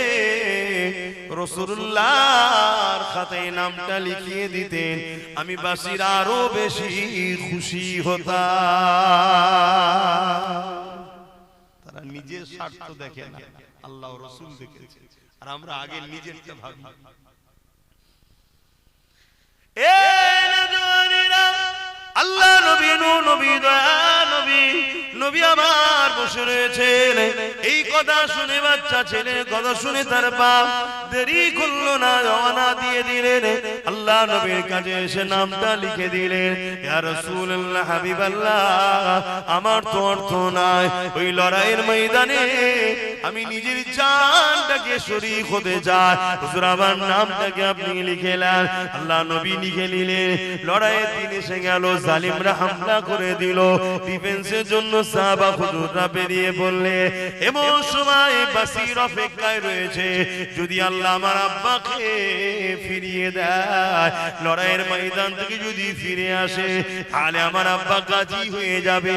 রাসূলুল্লাহর খাতায় নামটা লিখিয়ে দিতেন, আমি বাসির আরো বেশি খুশি হতাম। তারা নিজের স্বার্থ দেখে না, আল্লাহ ও রাসূল দেখেছে, আর আমরা আগে নিজেরটা ভাবি। এ নওজোয়ানেরা, আল্লাহ নবী, নবী দয়া নবী, নবী আমার বসে রয়েছেন। এই কথা শুনে বাচ্চা ছেলের কথা শুনে তার বাপ দেরি করলো না, রওনা দিয়ে দিলেন। আল্লাহ নবীর কাছে এসে নামটা লিখে দিলেন, ইয়া রাসূলুল্লাহ, হাবিবাল্লাহ, আমার তো অর্থ নাই, ওই লড়াইয়ের ময়দানে আমি নিজের জানটাকে শরীক হতে চাই, হুজুর আমার নামটাকে আপনি লিখে নেন। আল্লাহ নবী লিখে নিলেন। লড়াইয়ের দিন এসে গেল, জালিমরা হামলা করে দিল। ডিফেন্সের জন্য সাহাবা হুজুররা বেরিয়ে বললে, এমন সময় বাসির অপেক্ষায় রয়েছে, যদি আল্লাহ আমার আব্বাকে ফিরিয়ে দেয়, লড়াইয়ের ময়দান থেকে যদি ফিরে আসে, তাহলে আমার আব্বা গাজী হয়ে যাবে,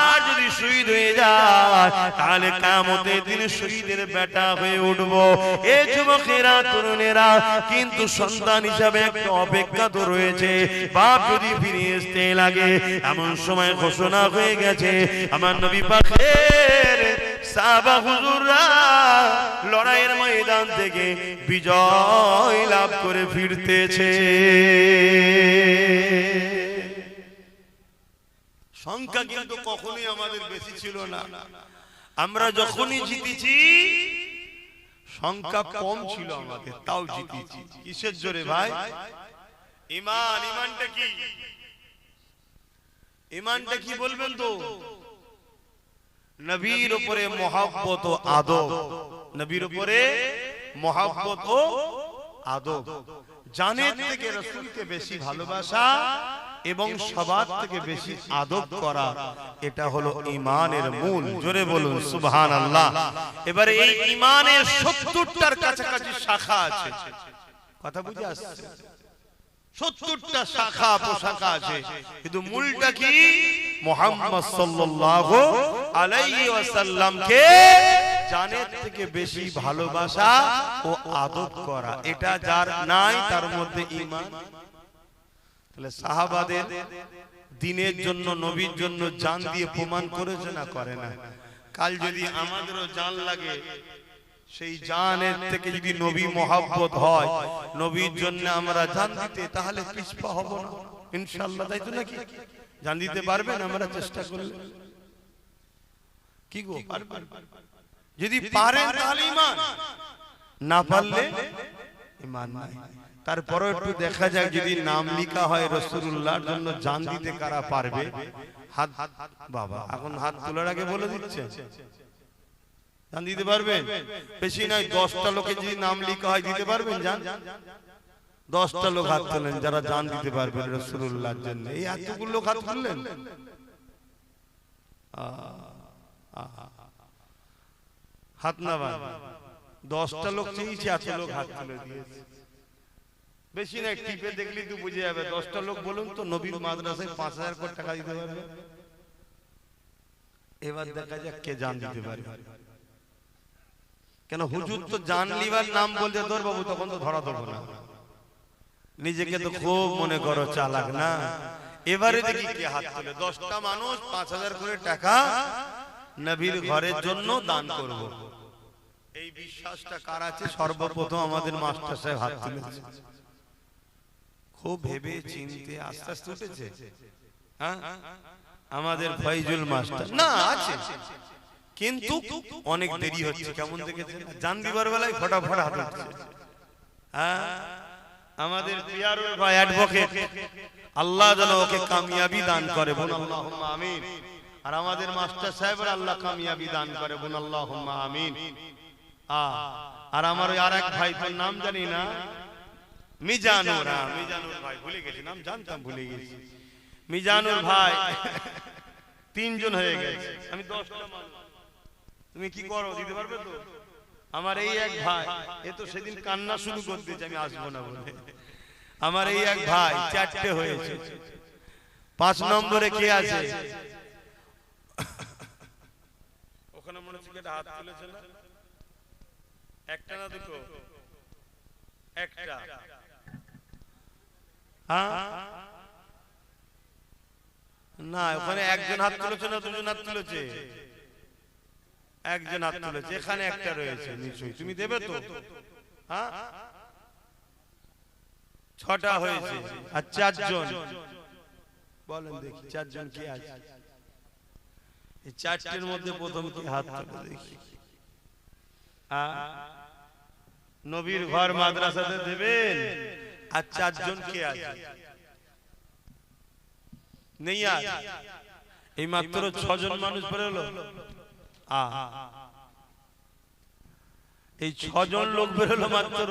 আর যদি শহীদ হয়ে যায় তাহলে কিয়ামতের দিনে শহীদের বেটা হয়ে উঠবো। এ যুবকেরা, তরুণেরা, কিন্তু সন্তান হিসাবে একটা অপেক্ষা তো রয়েছে। বাপ যদি ফিরে আসতে লাগে, এমন সময় ঘোষণা হয়ে গেছে, আমার নবী পাকের সাহাবা হুজুররা লড়াইয়ের ময়দান থেকে বিজয় লাভ করে ফিরতেছে। সংখ্যা কিন্তু কখনোই আমাদের বেশি ছিল না, আমরা যখনই জিতেছি সংখ্যা কম ছিল আমাদের, তাও জিতেছি। কিসের জোরে ভাই? ঈমান। ঈমানটা কি? ঈমানটা কি বলবেন তো? নবীর উপরে মহব্বত ও আদব, নবীর উপরে মহব্বত ও আদব, জানের থেকে রাসূলকে বেশি ভালোবাসা এবং সবার থেকে বেশি আদব করা, এটা হলো ঈমানের মূল। জোরে বলুন সুবহানাল্লাহ। এবারে এই ঈমানের 70টার কাছাকাছি শাখা আছে, কথা বুঝে আসছে? 70টা শাখা পোশাখা আছে, কিন্তু মূলটা কি? মুহাম্মদ সাল্লাল্লাহু আলাইহি ওয়াসাল্লামকে জানের থেকে বেশি ভালোবাসা ও আদব করা, এটা যার নাই তার মধ্যে ঈমান। তাহলে সাহাবাদের দ্বীনের জন্য, নবীর জন্য জান দিয়ে প্রমাণ করেছে না করে না? কাল যদি আমাদেরও জান লাগে, সেই জানের থেকে যদি নবী মহব্বত হয়, নবীর জন্য আমরা জান দিতে, তাহলে পিছপা হব না ইনশাআল্লাহ, তাই তো নাকি? জান দিতে পারবেন আমরা চেষ্টা করলে? কি গো, পারবেন? যদি পারেন তাহলে ঈমান, না পারলে ঈমান নাই। তারপরে একটু দেখা যাক যদি নাম লেখা হয় রাসূলুল্লাহর জন্য জান দিতে কারা পারবে। হাত বাবা এখন হাত তোলার আগে বলে দিচ্ছে জান দিতে পারবেন? বেশি নয় 10টা লোকে যদি নাম লেখা হয় দিতে পারবেন জান? 10টা লোক হাত তোলেন যারা জান দিতে পারবেন রাসূলুল্লাহর জন্য। এই এতগুলো লোক হাত তুললেন, হাত না ভাই 10টা লোক চেয়েছে, এত লোক হাত তুলে দিয়েছে। বেশি না টিপে দেখলি তো বুঝে যাবে। 10টা লোক বলুন তো নবীর মাদ্রাসায় 5000 কোটি টাকা দিতে পারবে? এবার দেখা যাক কে জান দিতে পারবে। কেন হুজুর তো জান লিবার নাম বলতে তোর বাবু তখন তো ধরা দেবো না। নিজেকে তো খুব মনে করো চালাক না। এবারে দেখি কে হাত তোলে। 10টা মানুষ 5000 করে টাকা নবীর ঘরের জন্য দান করব, এই বিশ্বাসটা কার আছে? সর্বপ্রথম আমাদের মাস্টার সাহেব হাত তুলেছে। খুব ভেবে চিন্তে আস্তে আস্তে উঠেছে। হ্যাঁ আমাদের ফয়জুল মাস্টার না আছে, কিন্তু অনেক দেরি হচ্ছে। কেমন দেখেছেন? জান দিবার বেলায় ফটাফট হাত উঠছে। হ্যাঁ আমাদের পিয়ারুল ভাই অ্যাডভোকেট, আল্লাহ যেন ওকে কামিয়াবি দান করে, বলুন আল্লাহুম্মা আমিন। আর আমাদের মাস্টার সাহেবের আল্লাহ কামিয়াবি দান করে, বলুন আল্লাহুম্মা আমিন। আর আমার ওই আরেক ভাই তোর নাম জানি না, মিজানুর, মিজানুর ভাই ভুলে গেছি, নাম জানতাম ভুলে গেছি। মিজানুর ভাই 3 জন হয়ে গেছে। আমি 10টা মানুষ, তুমি কি করো দিতে পারবে তো? আমার এই এক ভাই এ তো সেদিন কান্না শুরু করতেছে আমি আসবো না বলে। আমার এই এক ভাই 4টে হয়েছে। 5 নম্বরে কে আছে? ওখানে মনে হচ্ছে একটা হাত তুলেছে না? একটা না দুটো? একটা। হ্যাঁ না ওখানে একজন হাত তুলেছে না দুজন হাত তুলেছে? একজন হাত তুলেছে। এখানে একটা রয়েছে নিশ্চয়ই, তুমি দেবে তো? হ্যাঁ 6টা হয়েছে। আর 4 জন বলেন দেখি 4 জন কে আছে? এই 4টের মধ্যে প্রথম কি হাত তুলে দেখি? নবীর ঘর মাদ্রাসাতে দেবেন। আর 4 জন কে আছে? নেই আর। এই মাত্র 6 জন মানুষ বেরোলো। এই 6 জন লোক বেরোলো মাত্র।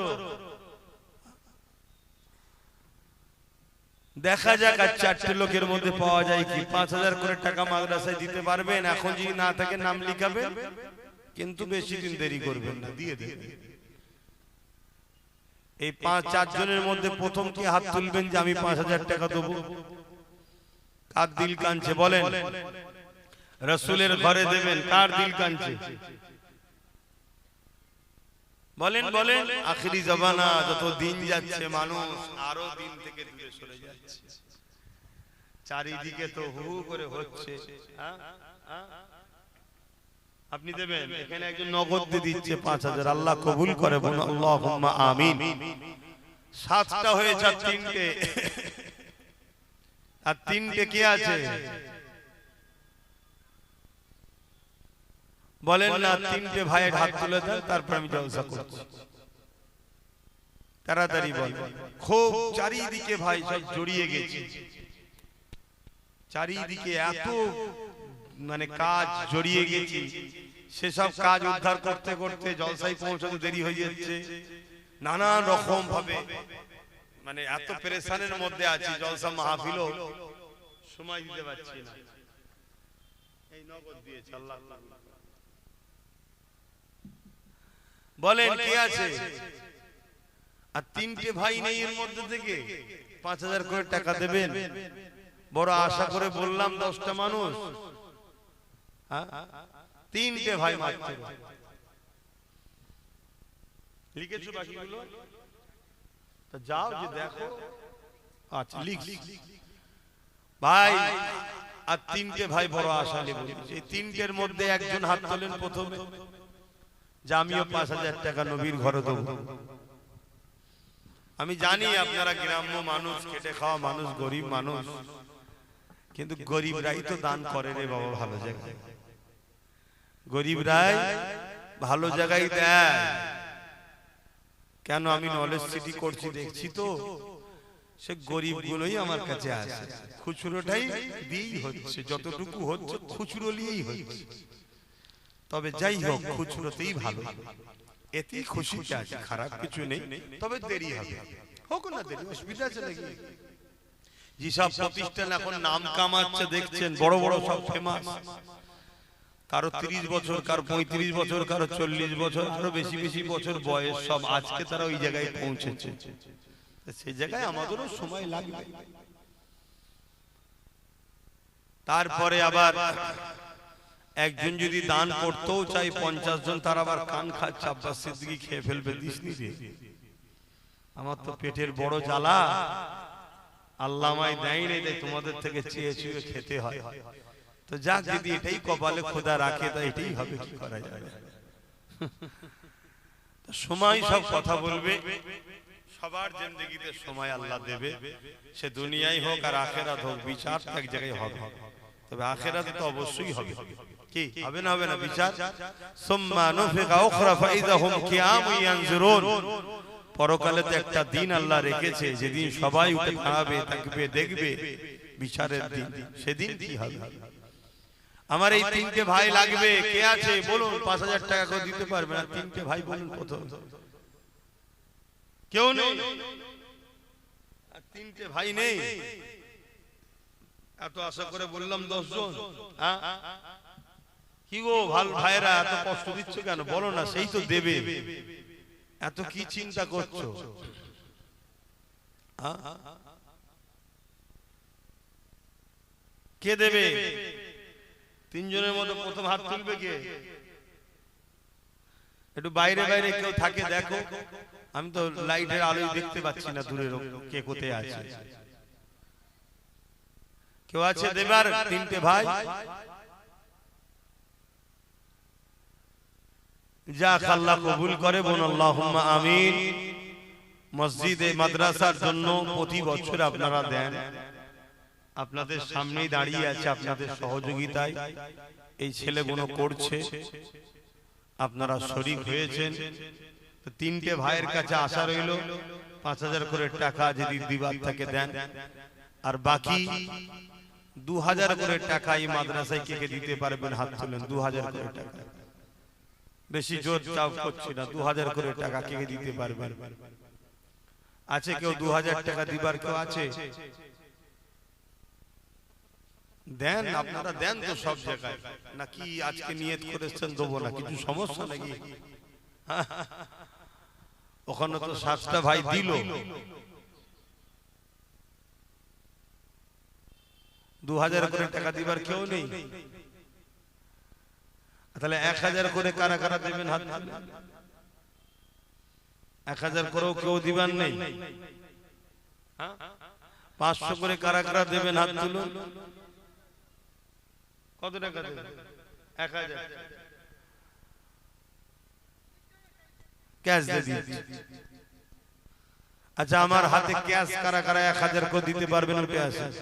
দেখা যাক আর 4টে লোকের মধ্যে পাওয়া যায় কি। 5000 করে টাকা মাদ্রাসায় দিতে পারবেন? এখন যদি না থাকে নাম লিখাবেন, কিন্তু বেশি দিন দেরি করবেন না, দিয়ে দেবেন। এই 4 জনের মধ্যে প্রথম কি হাত তুলবেন যে আমি 5000 টাকা দেবো? কার দিল কানছে বলেন? রাসূলের ঘরে দেবেন, কার দিল কানছে বলেন বলেন? আখিরি জামানা, যত দিন যাচ্ছে মানুষ আরো দিন থেকে দূরে সরে যাচ্ছে। চারিদিকে তো হু করে হচ্ছে। আপনি দেবেন? এখানে একজন নগদ দিয়ে দিচ্ছে 5000, আল্লাহ কবুল করে, বলুন আল্লাহুম্মা আমিন। 7টা হয়েছে আর 3টে। আর 3টে কে আছে বলেন না? 3টে ভাইয়ের হাত তুলে দেন, তারপর আমি জলসা করছি। তাড়াতাড়ি বল। খুব চারিদিকে ভাই সব জড়িয়ে গেছে, চারিদিকে এত মানে কাজ জড়িয়ে গেছে। সেসব কাজ উদ্ধার করতে করতে জলসায় পৌঁছাতে দেরি হয়ে যাচ্ছে। নানান রকম ভাবে মানে এত পেরেশানের মধ্যে আছি, জলসা মাহফিলও সময় দিতে পারছি না। এই নগদ দিয়েছে আল্লাহ। বলেন কে আছে? আর 3টে ভাই নেই এর মধ্যে থেকে 5000 করে টাকা দেবেন? বড় আশা করে বললাম 10টা মানুষ, 3টে ভাই মাত্র লিখেছো। বাকিগুলো তো যাও যে দেখো। আচ্ছা লিখ ভাই। আর 3টে ভাই বড় আশা নিয়ে বলেছে। এই 3টের মধ্যে একজন হাত তোলেন প্রথমে যে আমিও 5000 টাকা নবীর ঘরে দেবো। আমি জানি আপনারা গ্রাম্য মানুষ, খেটে খাওয়া মানুষ, গরিব মানুষ, কিন্তু গরিবরাই তো দান করে রে বাবা ভালো জায়গায়। গরিবরাই ভালো জায়গায় দেয়। কেন আমি নলেজ সিটি করছি দেখছি তো, সে গরিব গুলোই আমার কাছে আসে, খুচরোটাই দিয়েই হচ্ছে, যতটুকু হচ্ছে খুচরো নিয়েই হচ্ছে। তবে যাই হোক, খুচরোতেই ভালো, এতেই খুশিতে আছে, খারাপ কিছু নেই। তবে দেরি হবে, হোক না দেরি, অসুবিধা আছে নাকি? যেসব প্রতিষ্ঠান এখন নাম কামাচ্ছে দেখছেন, বড় বড় সব ফেমাস, কারো 30 বছর, কারো 35 বছর, কারো 40 বছর, আরো বেশি বেশি বছর বয়স, সব আজকে তারা ওই জায়গায় পৌঁছেছে। সেই জায়গায় আমাদেরও সময় লাগবে। তারপরে আবার একজন যদি দান করতেও চাই 50 জন, তার আবার কান খাচ্ছে, আব্বাস সিদ্দিকী খেয়ে ফেলবে, দিসনি রে, আমার তো পেটের বড় জ্বালা, আল্লাহ আমায় দেয়নি, তাই তোমাদের থেকে চেয়ে চেয়ে খেতে হয়। তো যাক, যদি এটাই কপালে খোদা রাখে তা এটাই হবে, কি করা যাবে। সময় সব কথা বলবে, সবার জিন্দেগিতে সময় আল্লাহ দেবে, সে দুনিয়ায় হোক আর আখেরাত হোক, বিচার এক জায়গায় হবে। তবে আখেরাতে তো অবশ্যই হবে, কি হবে না হবে না বিচার। সুম্মা নুফিকা উখরা ফাইযা হুম কিয়ামুন ইয়ানজুরুন, পরকালেতে একটা দিন আল্লাহ রেখেছে, যেদিন সবাই উঠে দাঁড়াবে, থাকবে, দেখবে, বিচারের দিন। সেদিন কি হবে? আমার এই 3টে ভাই লাগবে, কে আছে বলুন? 5000 টাকা করে দিতে পারবে না? 3টে ভাই বলুন কত? কেউ নেই, 3টে ভাই নেই। এত আশা করে বললাম 10 জন। কি গো ভাল ভাইরা, এত কষ্ট দিচ্ছ কেন? বলো না, সেই তো দেবে, এত কি চিন্তা করছো? কে দেবে? 3 জনের মধ্যে প্রথম হাত তুলবে কে? একটু বাইরে বাইরে কেউ থাকে দেখো, আমি তো লাইটের আলোয় দেখতে পাচ্ছি না দূরের কে কোথায় আছে। কেউ আছে দেবার? 3টে ভাই, যাক আল্লাহ কবুল করে, বোন আল্লাহুম্মা আমিন। মসজিদে মাদ্রাসার জন্য প্রতি বছর আপনারা দেন, আপনাদের সামনেই দাঁড়িয়ে আছে, আপনাদের সহযোগিতায় এই ছেলেগুলো করছে, আপনারা শরীক হয়েছেন। তো 3টে ভাইয়ের কাছে আশা রইল 5000 করে টাকা যদি দিবার থাকে দেন, আর বাকি 2000 করে টাকা এই মাদ্রাসায় কে কে দিতে পারবেন হাত তুলেন। 2000 করে টাকা, বেশি জোর চাপ করছি না, 2000 করে টাকা কে কে দিতে পারবেন? আছে কেউ 2000 টাকা দিবার? কেউ আছে? দেন, আপনারা দেন তো সব জায়গায়, নাকি আজকে নিয়ত করেছেন দেবো না? কিছু সমস্যা নাকি? ওখানে তো 7টা ভাই দিল, 2000 করে টাকা দিবার কেউ নেই, তাহলে 1000 করে কারা কারা দেবেন হাত তুলে? 1000 করেও কেউ দিবার নেই। 500 করে কারা কারা দেবেন হাত তুলুন? কত টাকা দেবেন? 1000 ক্যাশ দিয়ে দিচ্ছি। আচ্ছা, আমার হাতে ক্যাশ কারা কারা 1000 করে দিতে পারবেন? উঠে আসেন।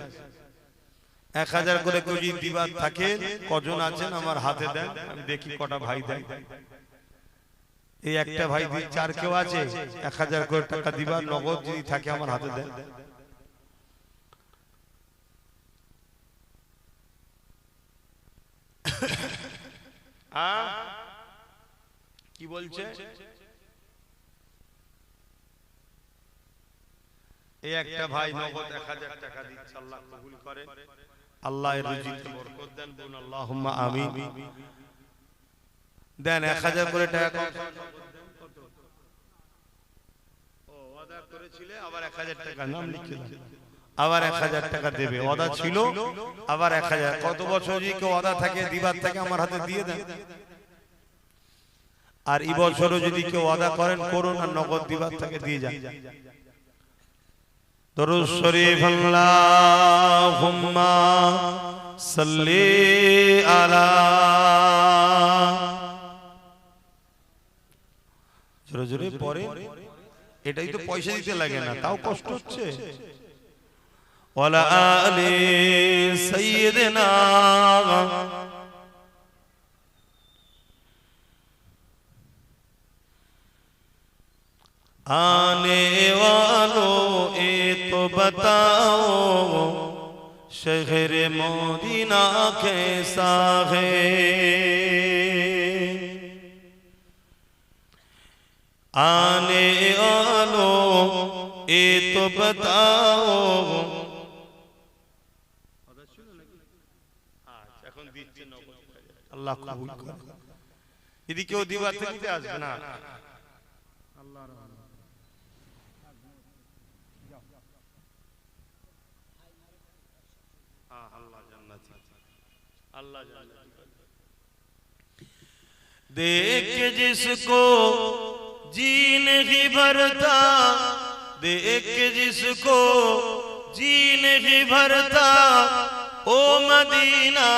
1000 করে কেউ যদি দিবার থাকে, কজন আছেন আমার হাতে দেন, আমি দেখি কটা ভাই দেয়। এই একটা ভাই দিচ্ছে, আর কেউ আছে 1000 করে টাকা দিবার নগদ যদি থাকে আমার হাতে দেন। কি বলছে? এই একটা ভাই নগদ 1000 টাকা দিচ্ছে, আল্লাহ কবুল করেন, আল্লাহ এর রুজিতে বরকত দেন, বলুন আল্লাহুম্মা আমিন। দেন 1000 করে টাকা। ও ওয়াদা করেছিলে, আবার 1000 টাকা নাম লিখে দাও, আবার 1000 টাকা দেবে। ওয়াদা ছিল, আবার 1000। কত বছর যদি কেউ ওয়াদা থাকে দিবার থাকে আমার হাতে দিয়ে দেন। আর এই বছরও যদি কেউ ওয়াদা করেন করুন, আর নগদ দিবার থাকে দিয়ে যান। দরুদ শরীফ, আল্লাহুম্মা সাল্লি আলা, জোরে জোরে পড়ে, এটাই তো পয়সা দিতে লাগে না, তাও কষ্ট হচ্ছে। ওয়ালা আলি সাইয়্যিদিনা, आने वालों ये तो बताओ शहर मदीना कैसा है। आने वालों ये तो बताओ। আল্লাহ কবুল করে। যদি কেউ দিবাতে দিতে আসবে না আল্লাহর আল্লাহ জান্নাতি আল্লাহ জান্নাতি। देख जिसको जी नहीं भरता, देख जिसको जी नहीं भरता, ओ मदीना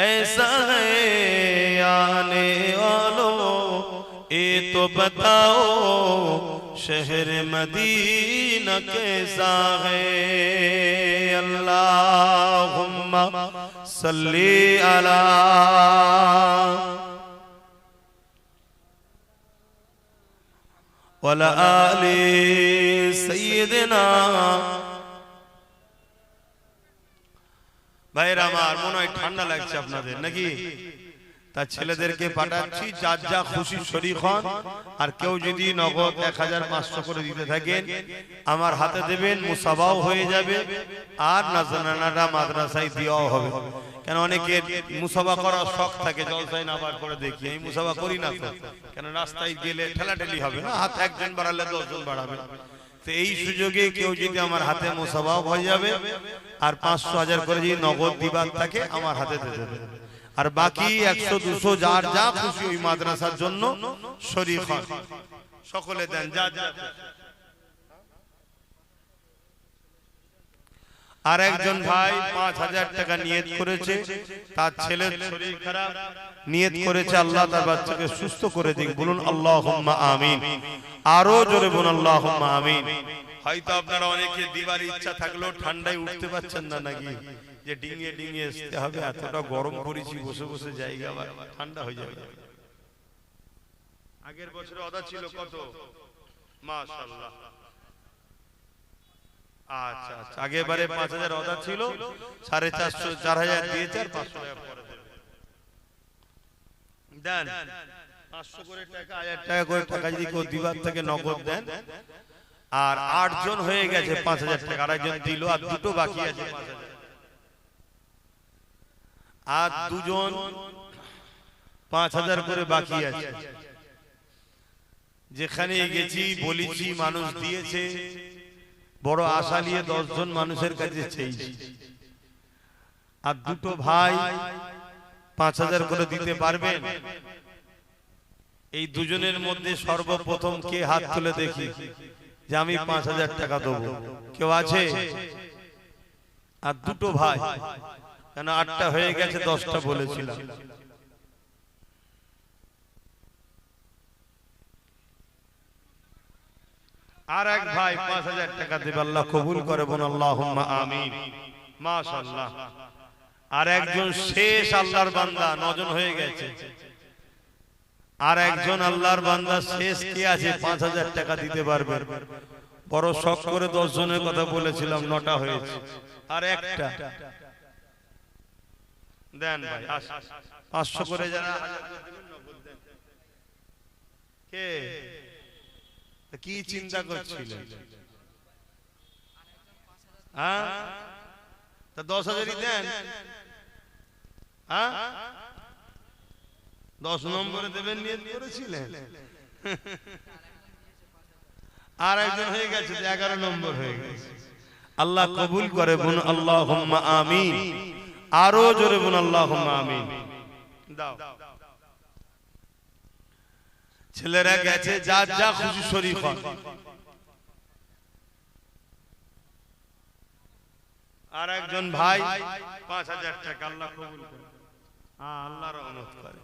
ऐसा है। आने वालों ये तो बताओ शहर मदीना कैसा है। अल्लाहुम्मा सल्ली अला वाला आले सय्यदना। ভাইরা আমার মনে হয় ঠান্ডা লাগছে আপনাদের নাকি? তা ছেলেদেরকে পাঠাচ্ছি, যার যা খুশি শরীক হন। আর কেউ যদি নগদ 1500 করে দিতে থাকেন আমার হাতে দেবেন, মুসাবাও হয়ে যাবে আর নাজরানাটা মাদ্রাসায় দেওয়াও হবে। কেন অনেকে মুসাবা করার শখ থাকে, জলসায় না বার করে দেখি। আমি মুসাবা করি না তো, কেন রাস্তায় গেলে ঠেলাঠেলি হবে না, হাত একজন বাড়ালে 10 জন বাড়াবে। তো এই সুযোগে কেউ যদি আমার হাতে মুসাবাও হয়ে যাবে আর 500-1000 করে যদি নগদ দিবার থাকে আমার হাতে দিয়ে দেবে। আর বাকি 100-200 যার যা খুশি ওই মাদ্রাসার জন্য শরীক হন, সকলে দেন যা যা। আর একজন ভাই 5000 টাকা নিয়ত করেছে, তার ছেলের শরীর খারাপ, নিয়ত করেছে আল্লাহ তার বাচ্চাকে সুস্থ করে দিন। বলুন আল্লাহুম্মা আমিন। আরো জোরে বলুন আল্লাহুম্মা আমিন। হয়তো আপনারা অনেকে দিবার ইচ্ছা থাকলেও ঠান্ডায় উঠতে পারছেন না নাকি, যে ডিঙিয়ে ডিঙিয়ে আসতে হবে, এতটা গরম করেছি, বসে বসে জায়গা আবার ঠান্ডা হয়ে যাবে। আগের বছরে অদা ছিল কত? মাশাআল্লাহ। আচ্ছা আচ্ছা, আগেবারে 5000 অদা ছিল, 450 4000 দিয়েছে আর 500 টাকা পরে দেবে। দেন 500 করে টাকা, 1000 টাকা করে টাকা যদি কেউ দিবার থেকে নগদ দেন। আর 8 জন হয়ে গেছে 5000 টাকা, আরেকজন দিল আর দুটো বাকি আছে 5000। আর দুজন 5000 করে বাকি আছে। যেখানে গেছি বলেছি মানুষ দিয়েছে, বড় আশা নিয়ে 10 জন মানুষের কাছে চেয়েছি। আর দুটো ভাই 5000 করে দিতে পারবেন? এই দুজনের মধ্যে সর্বপ্রথম কে হাত তুলে দেখি যে আমি 5000 টাকা দেবো? কেউ আছে? আর দুটো ভাই, কেন 8টা হয়ে গেছে, 10টা বলেছিলাম। আর এক ভাই 5000 টাকা দেবে, আল্লাহ কবুল করে বলুন আল্লাহুম্মা আমিন। মাশাআল্লাহ। আর একজন শেষ আল্লাহর বান্দা, 9 জন হয়ে গেছে। আর একজন আল্লাহর বান্দা শেষ কে আছে 5000 টাকা দিতে পারবে? বড় শখ করে 10 জনের কথা বলেছিলাম, 9টা হয়েছে। আর একটা দেন ভাই, 500 করে যারা কে কি চিন্তা করছিলেন? হ্যাঁ, তা 10,000ই দেন। হ্যাঁ, 10 নম্বরে দেবেন নিয়ত করেছিলেন। আর একজন হয়ে গেছে, 11 নম্বর হয়ে গেছে। আল্লাহ কবুল করে বলুন আল্লাহুম্মা আমিন। আরো জোরে বলুন আল্লাহুম্মা আমিন। দাও, ছেলেরা গেছে, যার যা খুশি শরীক হন। আর একজন ভাই 5000 টাকা, আল্লাহ কবুল করে, আল্লাহ রহমত করে।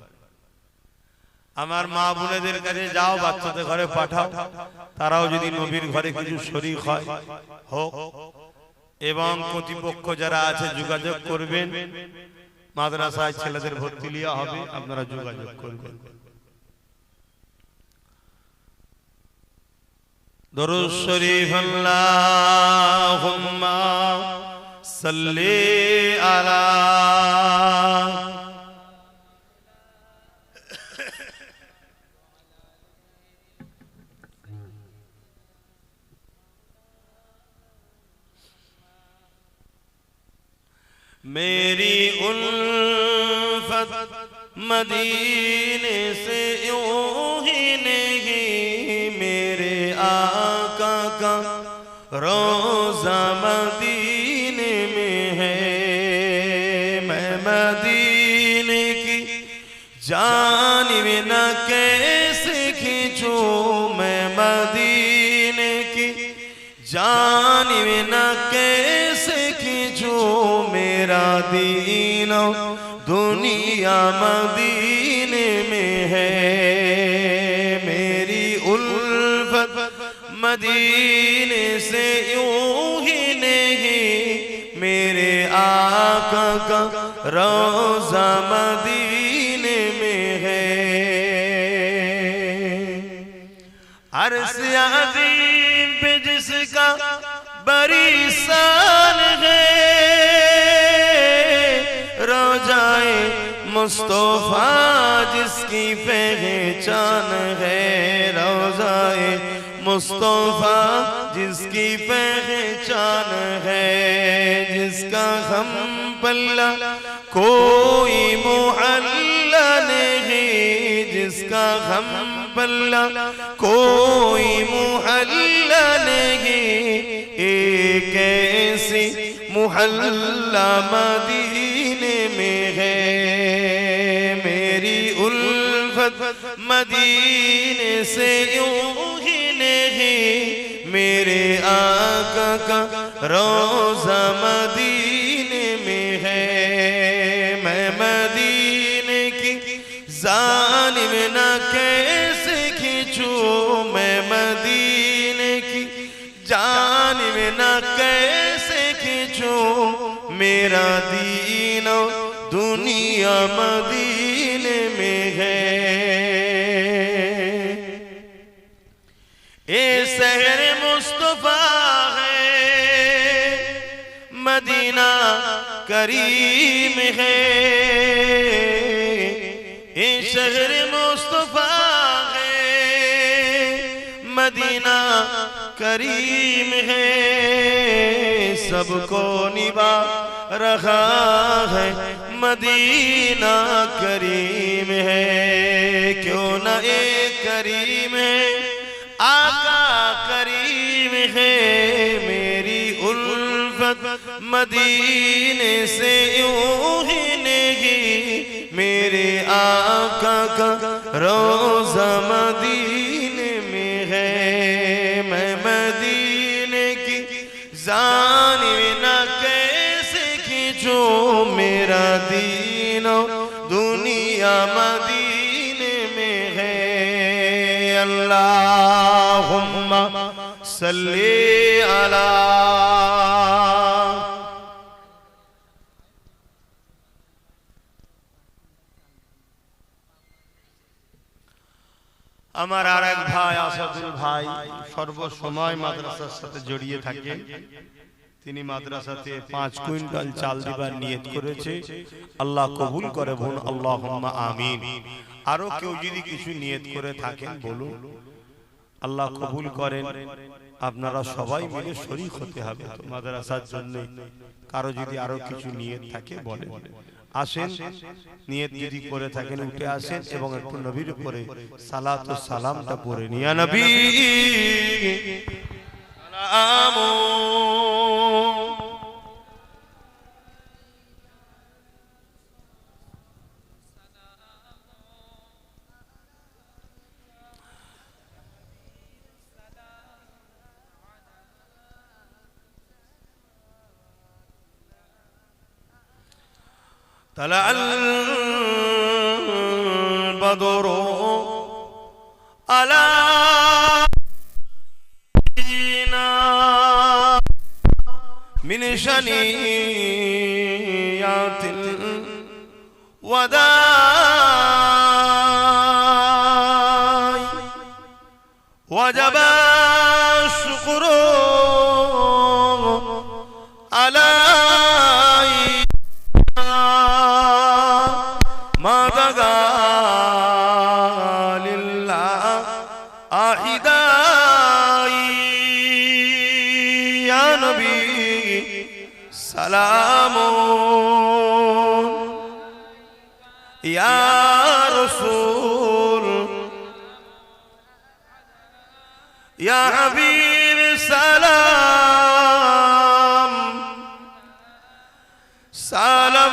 আমার মা বোনেদের কাছে যাও, বাচ্চাদের ঘরে পাঠাও, তারাও যদি নবীর ঘরে কিছু শরীক হয় হোক। এবং কর্তৃপক্ষ যারা আছে যোগাযোগ করবেন, মাদ্রাসায় ছেলেদের ভর্তি লিয়া হবে, আপনারা যোগাযোগ করবেন। दुरूद शरीफ अल्लाहुम्मा सल्ली अला मेरी उल्फत मदीने से यूं ही नहीं, मेरे आका का रोज़ा मदीने में है। मैं मदीने की जानिब न कैसे खींचूं, मैं मदीने की जानिब न कैसे खींचूं, मेरा दीनो दुनिया मदीने में है। मेरी उल्फत मदीने से यूं ही नहीं, मेरे आका का रोज़ा मदीने में है। अर्श अज़ीम पे जिसका बड़ी शान है, रोज़ाए मुस्तफ़ा जिसकी पहचान है। रोज़ाए मुस्तफ़ा जिसकी पहचान है, जिसका हम पल्ला कोई मुहल्ला नहीं, जिसका हम पल्ला कोई मुहल्ला नहीं, एक ऐसी मुहल्ला मदीने में है। मेरी उल्फत मदीने से यूं ही नहीं, मेरे आका का रोज़ा मदीने में है। मैं मदीने की जानिब न कैसे खींचूं, मैं मदीने की जानिब न कैसे खींचूं, मेरा दीनो दुनिया मदीने में है। ए शहर मुस्तफा है, मदीना करीम है। ए शहर मुस्तफा है, मदीना करीम है। सबको निभा रहा है, मदीना करीम है। क्यों न एक करीम है, आका करीम है। मेरी उल्फत मदीने से यूं ही नहीं, मेरे आका का रोज़ा मदीने में है। मैं मदीने की जानिब न कैसे खींचूं, मेरा दीनो दुनिया मदीने में है। अल्लाहुम्मा सल्ली अला। আমার আর এক ভাই আসাদুল ভাই সর্বসময় মাদ্রাসার সাথে জড়িয়ে থাকে। তিনি মাদ্রাসাতে 5 কুইন্টাল চাল দিবার নিয়ত করেছে। আল্লাহ কবুল করে বোন, আল্লাহুম্মা আমিন। আরো কেউ যদি কিছু নিয়ত করে থাকেন বলুন, আল্লাহ কবুল করেন। আপনারা সবাই মিলে শরীক হতে হবে তো মাদ্রাসার জন্য। কারো যদি আরো কিছু নিয়ত থাকে বলেন। আসেন, নিয়ত যদি করে থাকেন উঠে আসেন এবং একটু নবীর উপরে সালাত ও সালামটা পড়ে নিন। ইয়া নবী সালামু طلع البدر علينا من شنيات الوداع وجب القدر علي ما بقى لله أحداي يا نبي سلام يا رسول يا حبيب سلام صلوات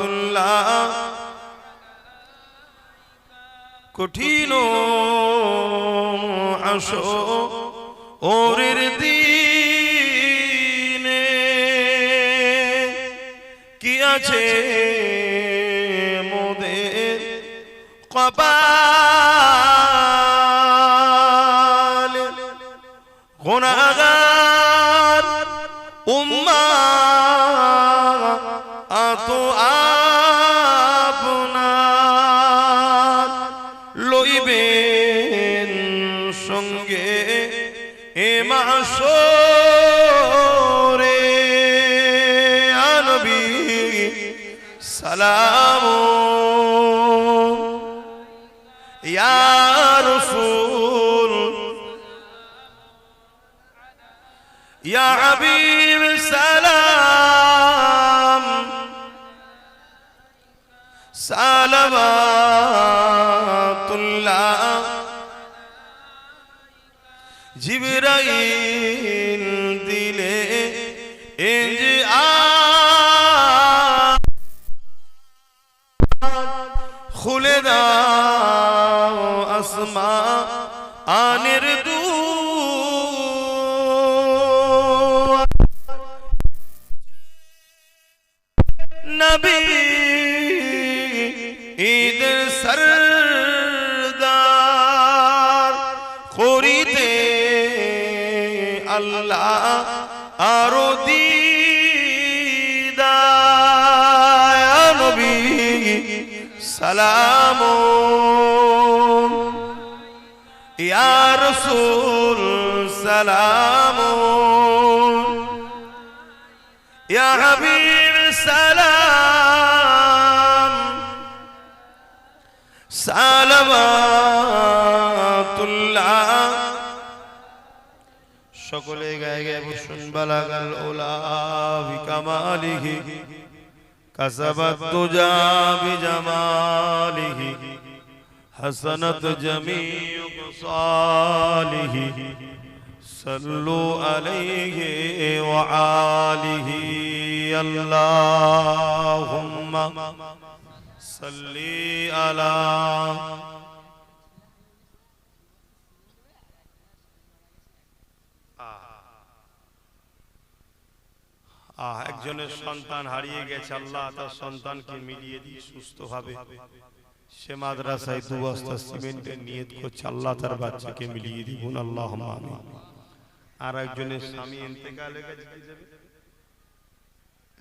الله কঠিন আসরের দিনে কি আছে মোদের কপাল গুনাহগার উম্মাত আপনার লইবেন সঙ্গে এ মাশরে ইয়া নবী সালাম ইয়া রাসূল ইয়া হাবিব সালাম সালাওয়াতুল্লাহ জিবরাইল দিলে এ খুলে দাও আসমা আনের নবী ঈদ সরদার করিতে আল্লাহ আরো দিদার নবী সালাম ইয়া রাসূল সালাম ইয়া হাবিব সালাম সালাওয়াতুল্লাহ সকলে গায়ে গায়ে বসুন বালাগাল উলা বিকামালিহি কাসাবাত তুজা বিজামালিহি হাসানাত জামিউ সালিহি সাল্লু আলাইহি ওয়া আলিহি আল্লাহুম্মা সাল্লি আলা একজনের সন্তান হারিয়ে গেছে, আল্লাহ তার সন্তানকে মিলিয়ে দিয়ে সুস্থভাবে সে মাদ্রাসায় 2 বস্তা সিমেন্টের নিয়ত করছে, আল্লাহ তার বাচ্চাকে মিলিয়ে দিবেন, আল্লাহুম্মা আমিন। আর একজনের স্বামী ইন্তেকালে গেছে,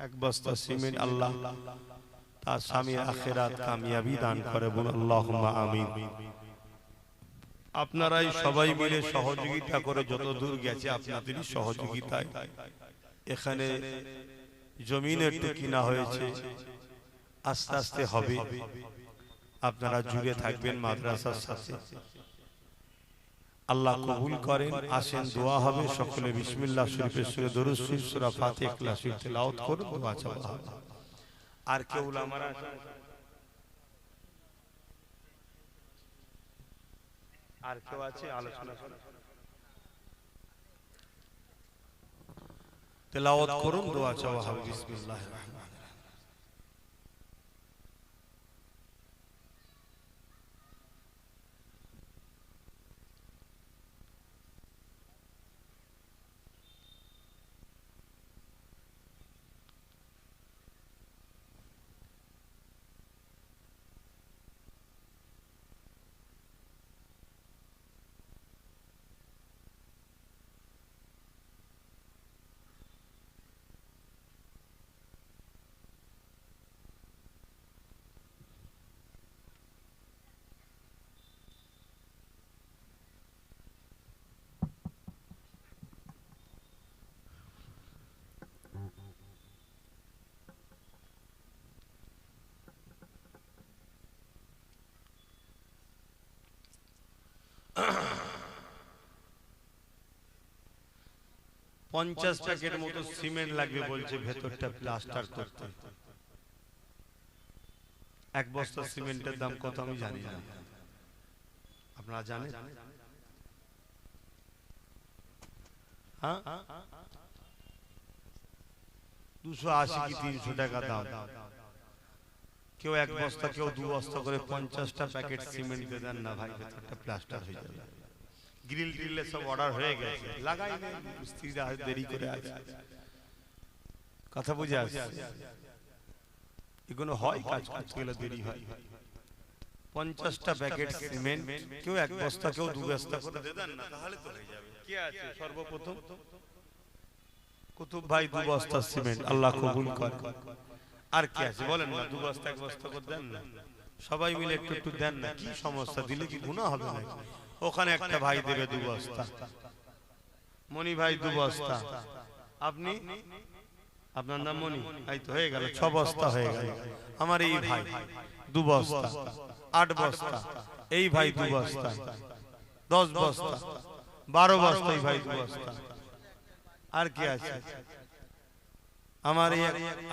1 বস্তা সিমেন্ট, আল্লাহ তার স্বামীর আখিরাত কামিয়াবি দান করে, বলুন আল্লাহুম্মা আমিন। আপনারাই সবাই মিলে সহযোগিতা করে যত দূর গেছে আপনাদেরই সহযোগিতায় এখানে জমিন একটু কিনা হয়েছে, আস্তে আস্তে হবে, আপনারা জুড়ে থাকবেন মাদ্রাসার সাথে, আল্লাহ কবুল করেন। আসেন দোয়া হবে, সকলে বিসমিল্লাহ শরীফের সূরা দরুদ শরীফ সূরা ফাতিহা ইখলাস শরীফ তেলাওয়াত করুন, দোয়া চাওয়া হবে। আর কেউ উলামারা আর কেউ আছে আলোচনা করা, তেলাওয়াত করুন, দোয়া চাওয়া হবে। বিসমিল্লাহির রহমানির রহিম। 50 প্যাকেট মতো সিমেন্ট লাগবে বলছে ভেতরটা প্লাস্টার করতে। এক বস্তা সিমেন্টের দাম কত আমি জানি না, আপনারা জানেন? হ্যাঁ, 280 কি 300 টাকা দাম। কেউ এক বস্তা কেউ 2 বস্তা করে 50টা প্যাকেট সিমেন্ট দিয়ে দেন না ভাই, ভেতরটা প্লাস্টার হয়ে যাবে। গ্রিল গ্রিলে সব অর্ডার হয়ে গেছে, লাগাই নেই, মিস্ত্রিরা দেরি করে আছে। কথা বুঝে আসছে? এগুলো হয়, কাজ করতে গেলে দেরি হয়। 50টা প্যাকেট সিমেন্ট কেউ এক বস্তা কেউ 2 বস্তা করে দিয়ে দেন না, তাহলে তো হয়ে যাবে। কে আছে সর্বপ্রথম? কুতুব ভাই 2 বস্তা সিমেন্ট, আল্লাহ কবুল করে। আর কি আছে বলেন না, 2 বস্তা 1 বস্তা করে দেন না, সবাই মিলে একটু একটু দেন না। কি সমস্যা, দিলে কি গুনাহ হবে না? ওখানে একটা ভাই দেবে 2 বস্তা, মনি ভাই 2 বস্তা, আপনি, আপনার নাম মনি, এই তো হয়ে গেল 6 বস্তা হয়ে গেল। আমার এই ভাই 2 বস্তা, 8 বস্তা, এই ভাই 2 বস্তা, 10 বস্তা, 12 বস্তা, এই ভাই 2 বস্তা। আর কি আছে? আমার এই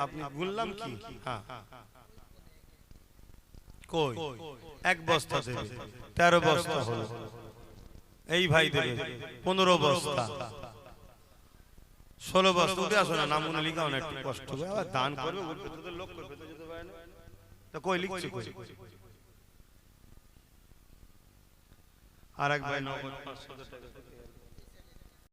আপনি বললাম কি, হ্যাঁ কই 1 বস্তা দেবে, 13 বস্তা হলো। এই ভাই দেবে 15 বস্তা, 16 বস্তা। উঠে আসো না, নামুনে লিখাও না, একটু কষ্ট হবে। আবার দান করবে, বলবে তোদের লোক করবে, তো যেতে পারে না। তো কই লিখছে কই? আর এক ভাই 9 500 টাকা।